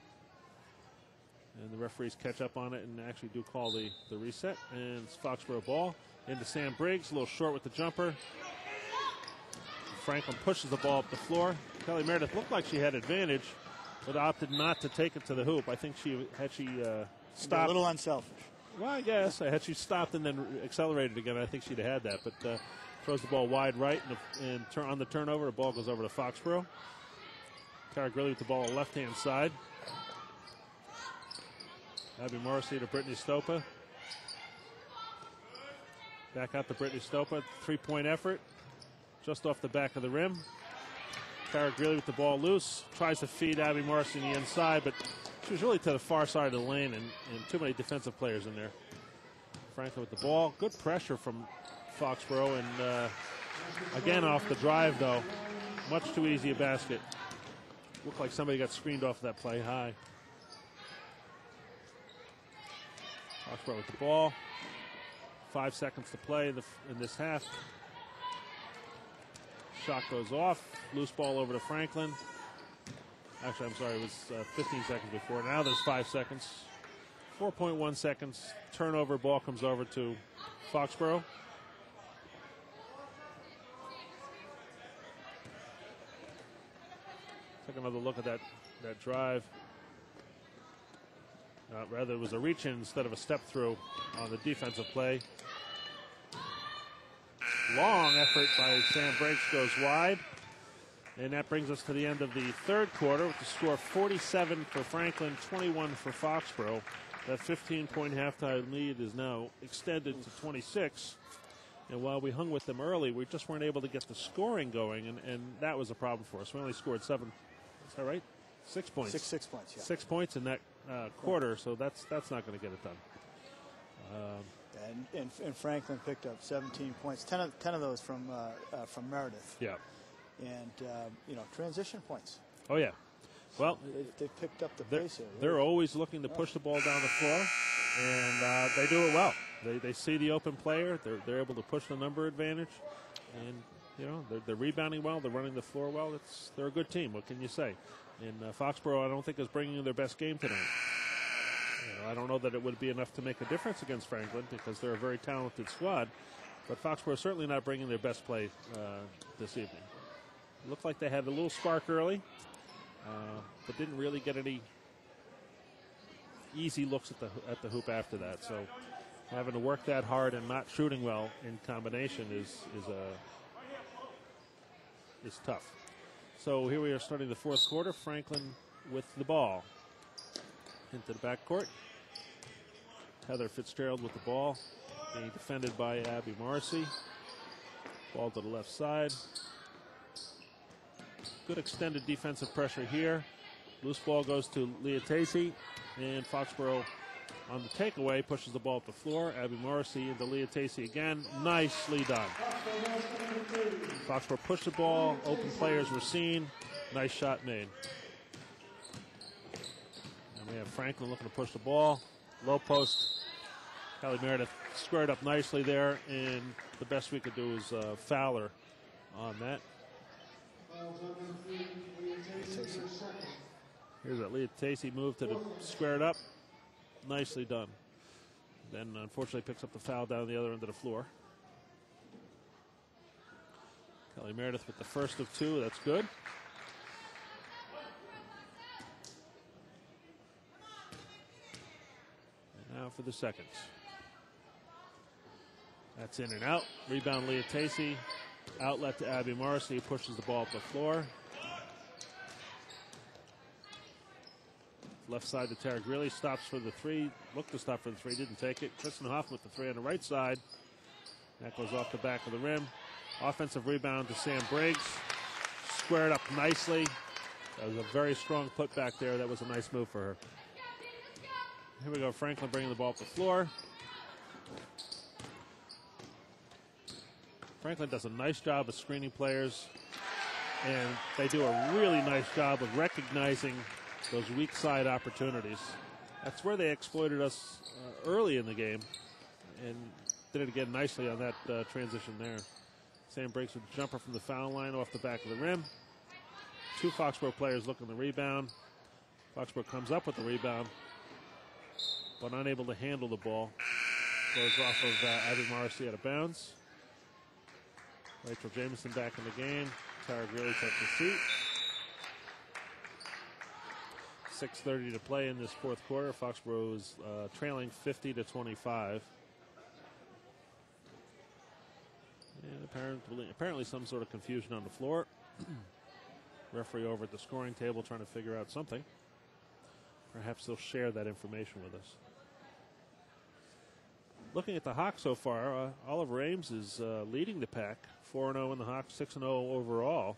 And the referees catch up on it and actually do call the reset. And it's Foxboro ball into Sam Briggs, a little short with the jumper. Franklin pushes the ball up the floor. Kelly Meredith looked like she had advantage, but opted not to take it to the hoop. I think had she stopped. A little unselfish. Well, I guess. Had she stopped and then accelerated again, I think she'd have had that. But throws the ball wide right, and on the turnover, the ball goes over to Foxboro. Cara Grilly with the ball on the left-hand side. Abby Morrissey to Brittany Stopa. Back out to Brittany Stopa. 3-point effort. Just off the back of the rim. Cara Grilly with the ball loose. Tries to feed Abby Morrissey in the inside, but she was really to the far side of the lane and too many defensive players in there. Franklin with the ball. Good pressure from Foxboro. And again off the drive, though. Much too easy a basket. Looked like somebody got screened off that play high. Foxboro with the ball. 5 seconds to play in this half. Shot goes off. Loose ball over to Franklin. Actually, I'm sorry, it was 15 seconds before. Now there's 5 seconds. 4.1 seconds. Turnover, ball comes over to Foxboro. Take another look at that drive. Rather, it was a reach-in instead of a step-through on the defensive play. Long effort by Sam Briggs goes wide. And that brings us to the end of the third quarter with the score 47 for Franklin, 21 for Foxboro. That 15-point halftime lead is now extended to 26. And while we hung with them early, we just weren't able to get the scoring going, and that was a problem for us. We only scored 7. Is that right? 6 points. 6 points, yeah. 6 points in that quarter, so that's not going to get it done. And Franklin picked up 17 points, 10 of those from Meredith. Yeah. And, transition points. Oh, yeah. Well, they picked up the pace here. They're always looking to push the ball down the floor, and they do it well. They see the open player. They're able to push the number advantage, and they're rebounding well. They're running the floor well. They're a good team. What can you say? And Foxboro, I don't think, is bringing in their best game tonight. I don't know that it would be enough to make a difference against Franklin because they're a very talented squad, but Foxboro is certainly not bringing their best play this evening. Looked like they had a little spark early, but didn't really get any easy looks at the hoop after that. So having to work that hard and not shooting well in combination is tough. So here we are starting the fourth quarter. Franklin with the ball into the backcourt. Heather Fitzgerald with the ball, being defended by Abby Morrissey. Ball to the left side. Good extended defensive pressure here. Loose ball goes to Leah Tacey, and Foxboro on the takeaway pushes the ball up the floor. Abby Morrissey into Leah Tacey again. Nicely done. Foxboro pushed the ball. Open players were seen. Nice shot made. And we have Franklin looking to push the ball. Low post. Callie Meredith squared up nicely there, and the best we could do is foul her on that. Here's that Leah Tacey move to the squared up. Nicely done. Then unfortunately picks up the foul down the other end of the floor. Kelly Meredith with the first of two. That's good. And now for the seconds. That's in and out. Rebound Leah Tacey. Outlet to Abby Morrissey, who pushes the ball up the floor. Left side to Tara Greeley, stops for the three. Looked to stop for the three, didn't take it. Kristen Hoffman with the three on the right side. That goes off the back of the rim. Offensive rebound to Sam Briggs. Squared up nicely. That was a very strong putback there. That was a nice move for her. Here we go, Franklin bringing the ball up the floor. Franklin does a nice job of screening players, and they do a really nice job of recognizing those weak side opportunities. That's where they exploited us early in the game, and did it again nicely on that transition there. Sam Briggs with a jumper from the foul line off the back of the rim. Two Foxborough players looking the rebound. Foxborough comes up with the rebound, but unable to handle the ball. Goes off of Abby Morrissey out of bounds. Rachel Jamison back in the game. Tara Greeley takes the seat. 6:30 to play in this fourth quarter. Foxborough is trailing 50-25. And apparently some sort of confusion on the floor. Referee over at the scoring table trying to figure out something. Perhaps they'll share that information with us. Looking at the Hawks so far, Oliver Ames is leading the pack. 4-0 in the Hawks, 6-0 overall.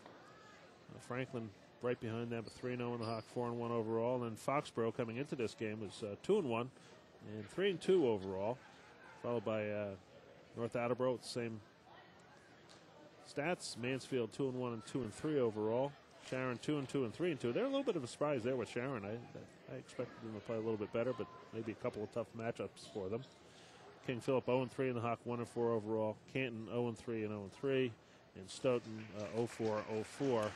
Franklin right behind them, 3-0 in the Hawks, 4-1 overall. And then Foxborough coming into this game is 2-1 and 3-2 overall. Followed by North Attleboro with the same stats. Mansfield 2-1 and 2-3 overall. Sharon 2-2 and 3-2. They're a little bit of a surprise there with Sharon. I expected them to play a little bit better, but maybe a couple of tough matchups for them. King Philip 0-3 in the Hawk, 1-4 overall. Canton 0-3 and 0-3. And Stoughton 0-4-0-4. All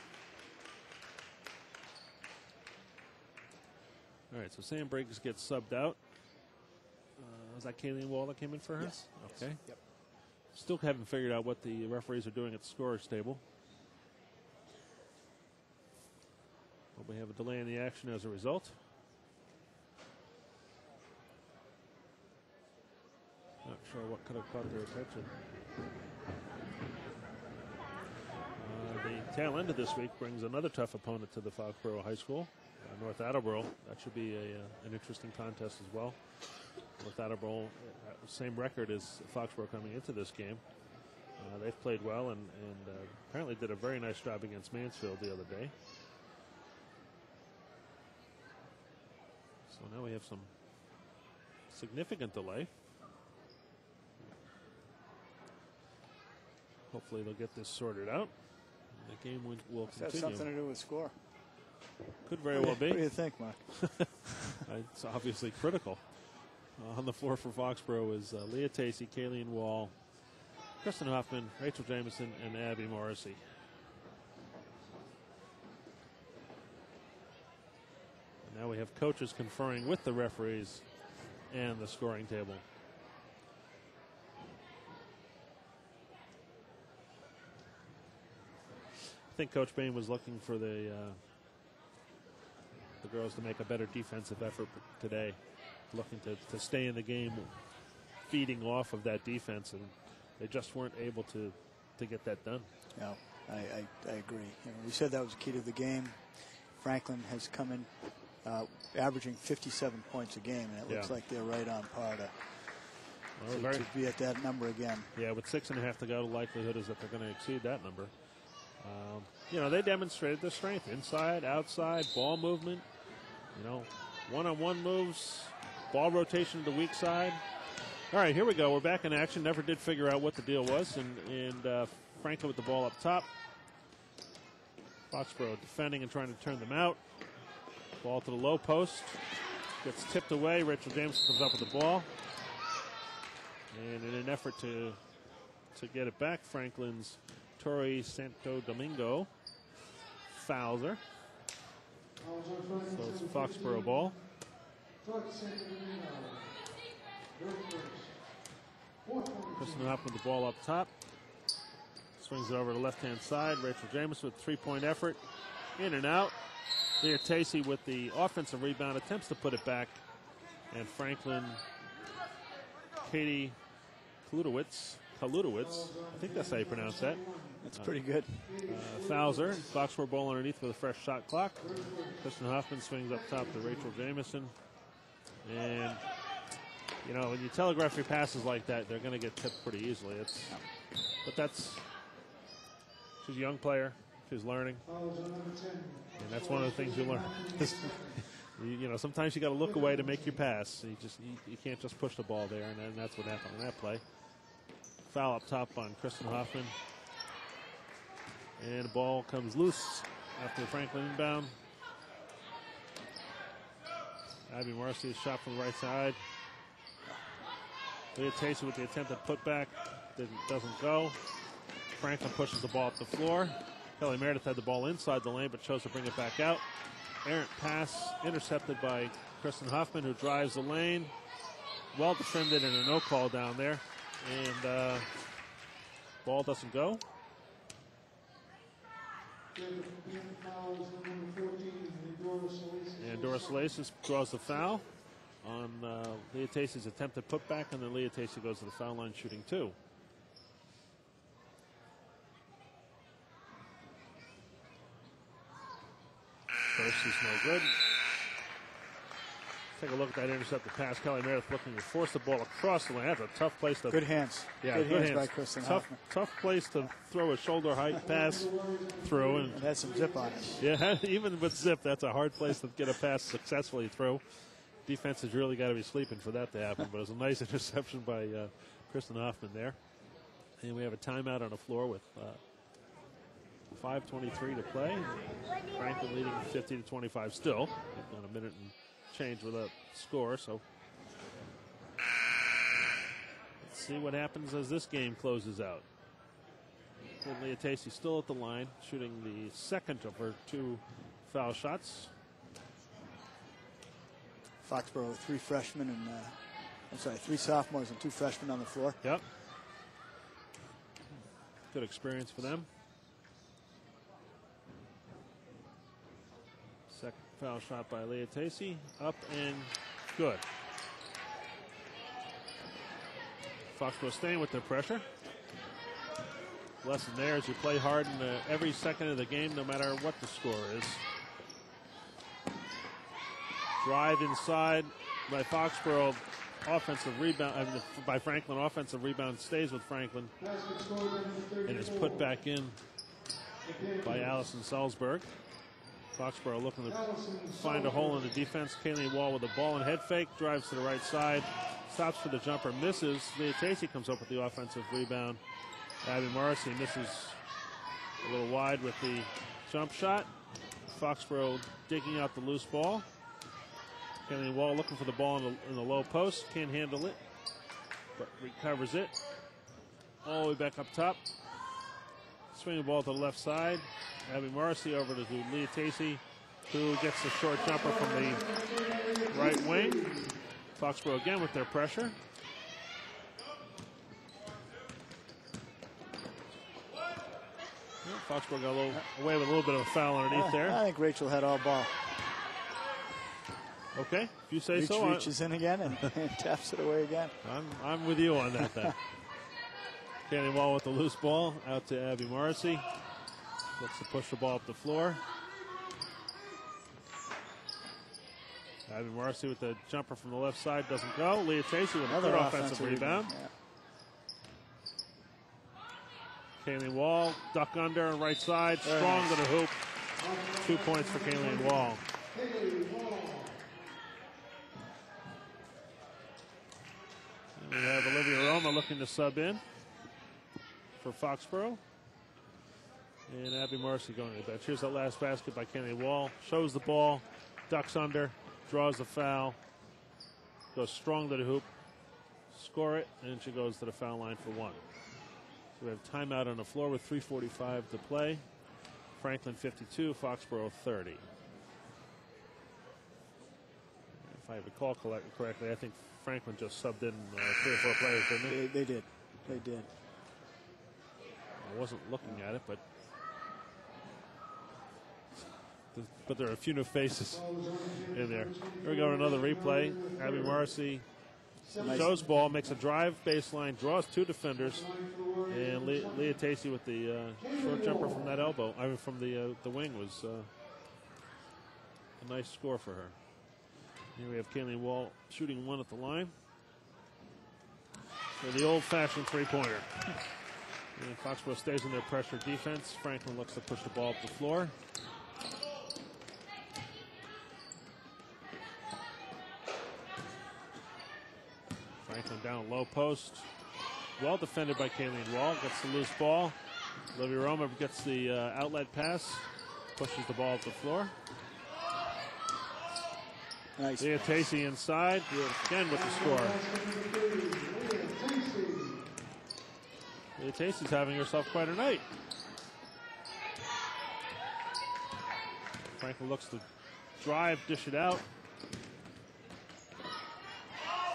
right, so Sam Briggs gets subbed out. Was that Kayleen Wall that came in for her? Yes. Okay. Yep. Still haven't figured out what the referees are doing at the scorer's table. But we have a delay in the action as a result. Not sure what could have caught their attention. The tail end of this week brings another tough opponent to the Foxborough High School, North Attleboro. That should be an interesting contest as well. North Attleboro, same record as Foxborough coming into this game. They've played well and apparently did a very nice job against Mansfield the other day. So now we have some significant delay. Hopefully they'll get this sorted out. The game will continue. Has something to do with score? Could very well be. What do you think, Mark? It's obviously critical. On the floor for Foxborough is Leah Tacey, Kayleen Wall, Kristen Hoffman, Rachel Jamison, and Abby Morrissey. And now we have coaches conferring with the referees and the scoring table. think Coach Bain was looking for the girls to make a better defensive effort today, looking to stay in the game, feeding off of that defense, and they just weren't able to get that done. No, I agree. We said that was the key to the game. Franklin has come in averaging 57 points a game, and it looks like they're right on par to be at that number again. Yeah, with 6.5 to go, the likelihood is that they're going to exceed that number. They demonstrated their strength inside, outside, ball movement, one-on-one moves, ball rotation to the weak side. All right, here we go. We're back in action. Never did figure out what the deal was, and Franklin with the ball up top. Foxboro defending and trying to turn them out. Ball to the low post. Gets tipped away. Rachel Jameson comes up with the ball. And in an effort to get it back, Franklin's Tori Santo Domingo fouls her. So it's Foxboro ball. Kristen Hoffman with the ball up top. Swings it over to the left-hand side. Rachel Jameson with 3-point effort. In and out. Leah Tacey with the offensive rebound, attempts to put it back. And Franklin, Katie Kalutowicz, I think that's how you pronounce that. That's pretty good. Fouls her. Foxboro ball underneath with a fresh shot clock. Kristen Hoffman swings up top to Rachel Jameson. And, when you telegraph your passes like that, they're going to get tipped pretty easily. She's a young player. She's learning. And that's one of the things you learn. Sometimes you got to look away to make your pass. You can't just push the ball there, and that's what happened on that play. Foul up top on Kristen Hoffman. And the ball comes loose after the Franklin inbound. Abby Marcy's shot from the right side. Leah Tacey with the attempted putback. Doesn't go. Franklin pushes the ball up the floor. Kelly Meredith had the ball inside the lane, but chose to bring it back out. Errant pass intercepted by Kristen Hoffman, who drives the lane. Well defended and a no call down there. And ball doesn't go. And Doris Laces draws the foul on Leah Tacey's attempted putback, and then Leah Tacey goes to the foul line shooting 2. First is no good. Take a look at that intercepted pass. Kelly Meredith looking to force the ball across the lane. That's a tough place to. Good hands. Yeah, good hands by Kristen Hoffman. Tough place to throw a shoulder height pass through. And had some zip on it. Yeah, even with zip, that's a hard place to get a pass successfully through. Defense has really got to be sleeping for that to happen. But it was a nice interception by Kristen Hoffman there. And we have a timeout on the floor with 5:23 to play. Franklin leading 50-25 still. On a minute and change with a score, so let's see what happens as this game closes out. Leah Tacey still at the line, shooting the second of her 2 foul shots. Foxboro with 3 freshmen and 3 sophomores and 2 freshmen on the floor. Yep. Good experience for them. Second foul shot by Leah Tacey. Up and good. Foxboro staying with their pressure. Lesson there is you play hard in every second of the game, no matter what the score is. Drive inside by Foxboro. Offensive rebound by Franklin. Offensive rebound stays with Franklin. And is put back in by Allison Salzberg. Foxboro looking to find a hole in the defense. Kaylee Wall with the ball and head fake. Drives to the right side. Stops for the jumper. Misses. Leah Tacey comes up with the offensive rebound. Abby Morrissey misses a little wide with the jump shot. Foxboro digging out the loose ball. Kaylee Wall looking for the ball in the low post. Can't handle it, but recovers it. All the way back up top. Swinging ball to the left side. Abby Morrissey over to Leah Tacey, who gets the short jumper from the right wing. Foxboro again with their pressure. Foxboro got away with a little bit of a foul underneath there. I think Rachel had all ball. Okay, if you say so. Reaches in again and taps it away again. I'm with you on that then. Kaylee Wall with the loose ball out to Abby Morrissey. Looks to push the ball up the floor. Abby Morrissey with the jumper from the left side doesn't go. Leah Chasey with another offensive rebound. Yeah. Kaylee Wall, duck under on right side, strong to the hoop. 2 points for Kaylee Wall. And we have Olivia Roma looking to sub in for Foxboro. And Abby Morrissey going to the bench. Here's that last basket by Kaylee Wall. Shows the ball, ducks under, draws the foul, goes strong to the hoop, score it, and she goes to the foul line for one. So we have timeout on the floor with 3:45 to play. Franklin 52, Foxboro 30. If I recall correctly, I think Franklin just subbed in 3 or 4 players, didn't they? They did. They did. I wasn't looking at it, but there are a few new faces in there. Here we go, another replay. Abby Morrissey shows ball, makes a drive baseline, draws 2 defenders, and Leah Tacey with the short jumper from that elbow. I mean, from the wing was a nice score for her. Here we have Kaylee Wall shooting 1 at the line. For the old-fashioned three-pointer. And Foxboro stays in their pressure defense. Franklin looks to push the ball up the floor. Franklin down low post. Well defended by Kayleen Wall. Gets the loose ball. Olivia Roma gets the outlet pass. Pushes the ball up the floor. Nice. Leah Tacey inside. Again with the score. Leah Tacey's having herself quite a night. Franklin looks to drive, dish it out.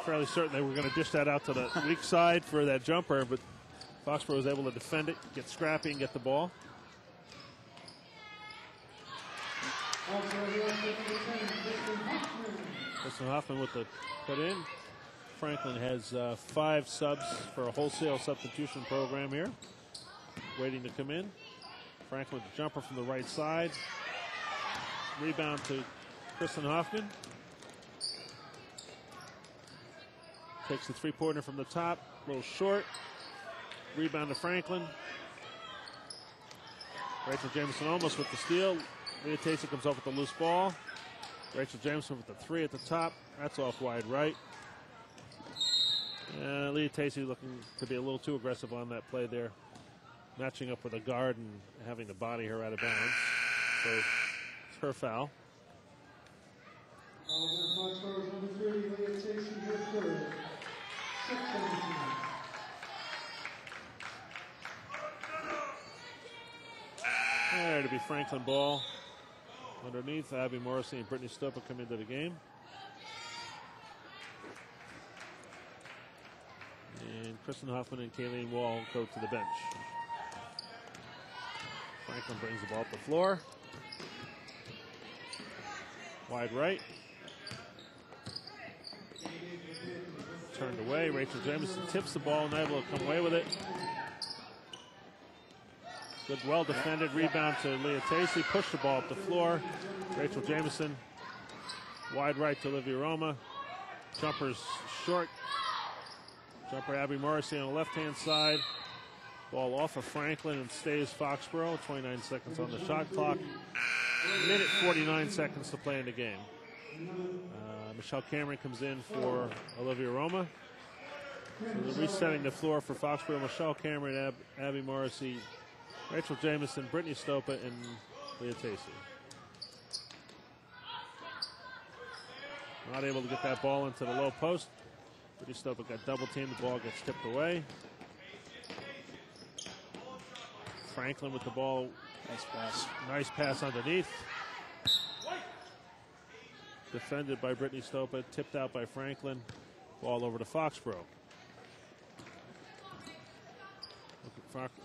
Fairly certain they were going to dish that out to the weak side for that jumper, but Foxboro was able to defend it, get scrappy, and get the ball. Kristen Hoffman with the put in. Franklin has 5 subs for a wholesale substitution program here, waiting to come in. Franklin with the jumper from the right side. Rebound to Kristen Hoffman. Takes the three-pointer from the top, a little short. Rebound to Franklin. Rachel Jameson almost with the steal. Leah Tacey comes up with the loose ball. Rachel Jameson with the 3 at the top. That's off wide right. Leah Tacey looking to be a little too aggressive on that play there. Matching up with a guard and having to body her out of bounds. So it's her foul. There to be Franklin ball. Underneath, Abby Morrissey and Brittany Stopa come into the game. And Kristen Hoffman and Kayleen Wall go to the bench. Franklin brings the ball up the floor. Wide right. Turned away. Rachel Jameson tips the ball and able to come away with it. Good, well defended rebound to Leah Tacey. Push the ball up the floor. Rachel Jameson. Wide right to Olivia Roma. Jumper's short. Jumper Abby Morrissey on the left-hand side. Ball off of Franklin and stays Foxboro. 29 seconds on the shot clock. Minute 49 seconds to play in the game. Michelle Cameron comes in for Olivia Roma. So they're resetting the floor for Foxboro. Michelle Cameron, Abby Morrissey, Rachel Jameson, Brittany Stopa, and Leah Tacey. Not able to get that ball into the low post. Brittany Stopa got double teamed. The ball gets tipped away. Franklin with the ball. Nice pass. Nice pass underneath. Defended by Brittany Stopa. Tipped out by Franklin. Ball over to Foxboro.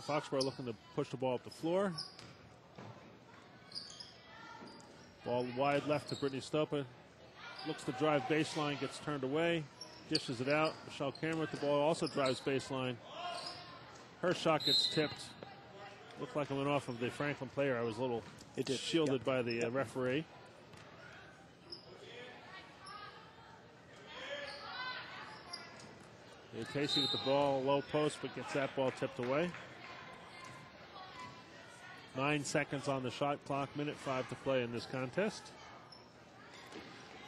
Foxboro looking to push the ball up the floor. Ball wide left to Brittany Stopa. Looks to drive baseline, gets turned away. Dishes it out. Michelle Cameron with the ball, also drives baseline. Her shot gets tipped. Looked like it went off of the Franklin player. I was a little shielded by the referee. Casey with the ball, low post, but gets that ball tipped away. 9 seconds on the shot clock, minute 5 to play in this contest.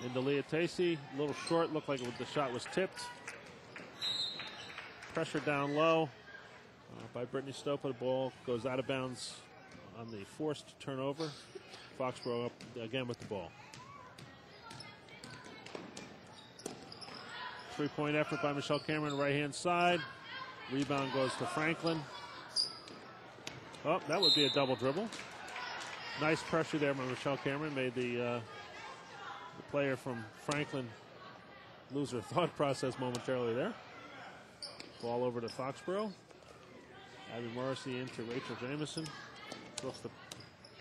Into Leah Tacey, a little short, looked like the shot was tipped. Pressure down low by Brittany Stopa. The ball goes out of bounds on the forced turnover. Foxboro up again with the ball. 3-point effort by Michelle Cameron, right-hand side. Rebound goes to Franklin. Oh, that would be a double dribble. Nice pressure there by Michelle Cameron. Made the player from Franklin lose her thought process momentarily there. Ball over to Foxboro. Abby Morrissey into Rachel Jamison. Looks to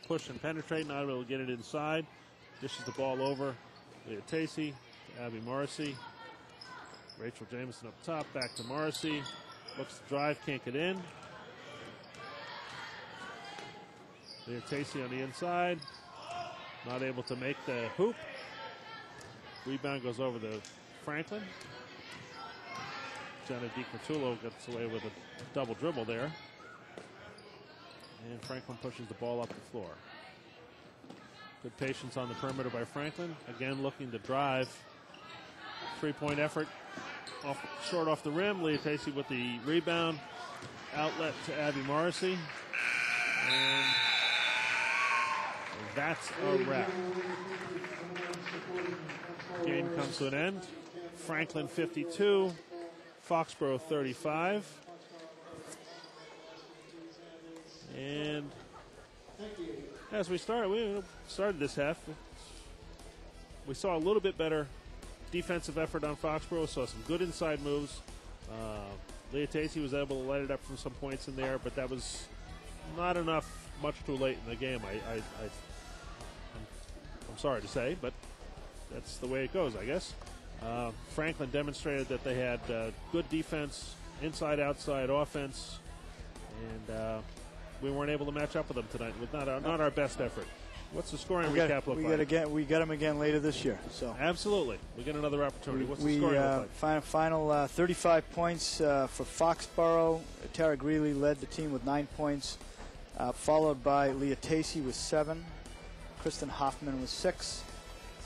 push and penetrate, not able to get it inside. Dishes the ball over. Leah Tacey to Abby Morrissey. Rachel Jamison up top, back to Morrissey. Looks to drive, can't get in. Leah Tacey on the inside. Not able to make the hoop. Rebound goes over to Franklin. Jenna DiCartullo gets away with a double dribble there. And Franklin pushes the ball up the floor. Good patience on the perimeter by Franklin. Again, looking to drive. 3-point effort. Short off the rim. Leah Tacey with the rebound. Outlet to Abby Morrissey. And that's a wrap. Game comes to an end. Franklin 52, Foxboro 35. And as we started this half, we saw a little bit better defensive effort on Foxboro. Saw some good inside moves. Leah Tacey was able to light it up from some points in there, but that was not enough much too late in the game. I'm sorry to say, but that's the way it goes, I guess. Franklin demonstrated that they had good defense, inside-outside offense, and we weren't able to match up with them tonight with not our best effort. What's the scoring recap look like? We get them again later this year. So absolutely, we get another opportunity. What's the scoring look like? Final 35 points for Foxboro. Tara Greeley led the team with 9 points, followed by Leah Tacey with 7, Kristen Hoffman with 6,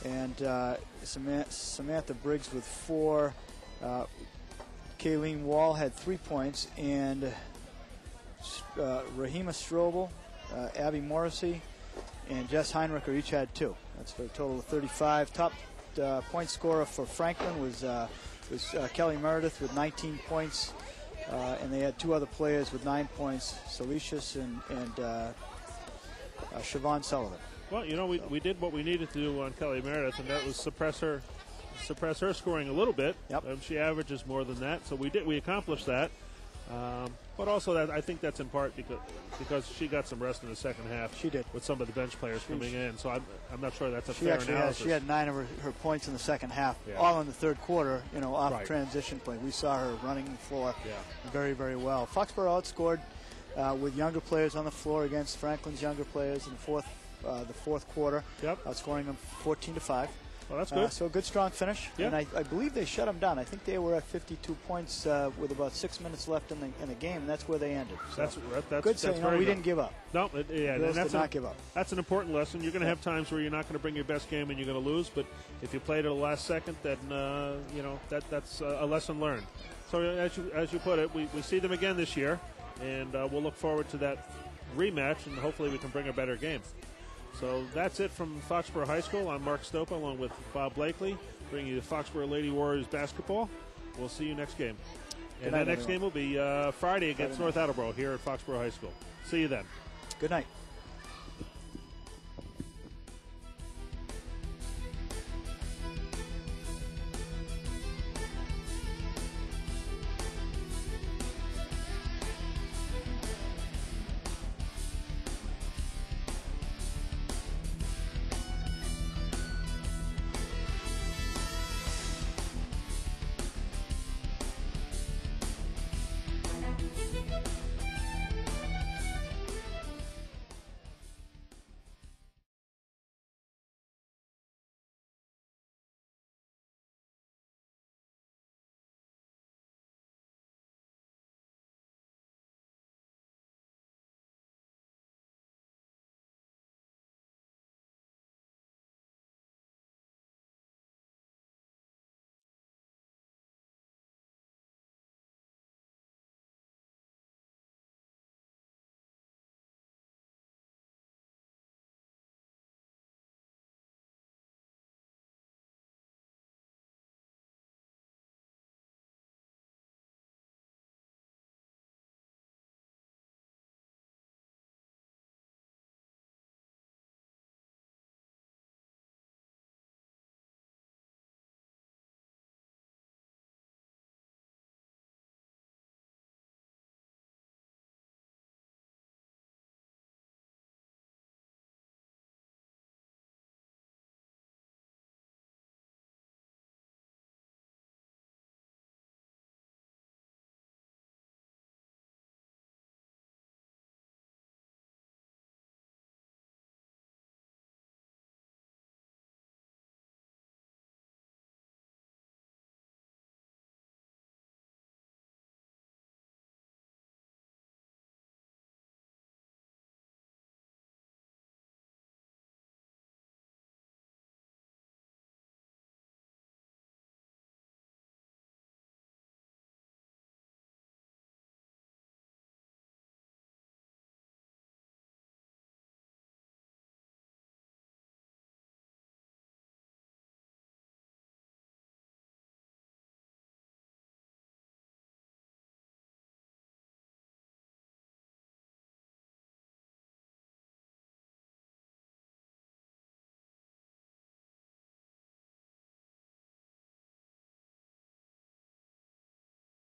and Samantha Briggs with 4. Kayleen Wall had 3 points, and Rahima Strobel, Abby Morrissey, and Jess Heinricher each had 2. That's for a total of 35. Top point scorer for Franklin was Kelly Meredith with 19 points, and they had 2 other players with 9 points, Salicious and Siobhan Sullivan. Well, you know, we did what we needed to do on Kelly Meredith, and that was suppress her scoring a little bit. Yep. She averages more than that, so we accomplished that. But also, I think that's in part because she got some rest in the second half. She did. With some of the bench players coming in, so I'm not sure that's a fair analysis. She had 9 of her points in the second half, all in the third quarter, off transition play. We saw her running the floor very, very well. Foxboro outscored with younger players on the floor against Franklin's younger players in the fourth quarter, outscoring them 14-5. Well, that's good. So a good, strong finish. Yeah. And I believe they shut them down. I think they were at 52 points with about 6 minutes left in the game, and that's where they ended. So that's good. So we didn't give up. No, and did not give up. That's an important lesson. You're going to have times where you're not going to bring your best game and you're going to lose, but if you play to the last second, then that's a lesson learned. So as you put it, we see them again this year, and we'll look forward to that rematch, and hopefully we can bring a better game. So that's it from Foxboro High School. I'm Mark Stopa along with Bob Blakely, bringing you the Foxboro Lady Warriors basketball. We'll see you next game. And that next game will be Friday against North Attleboro here at Foxboro High School. See you then. Good night.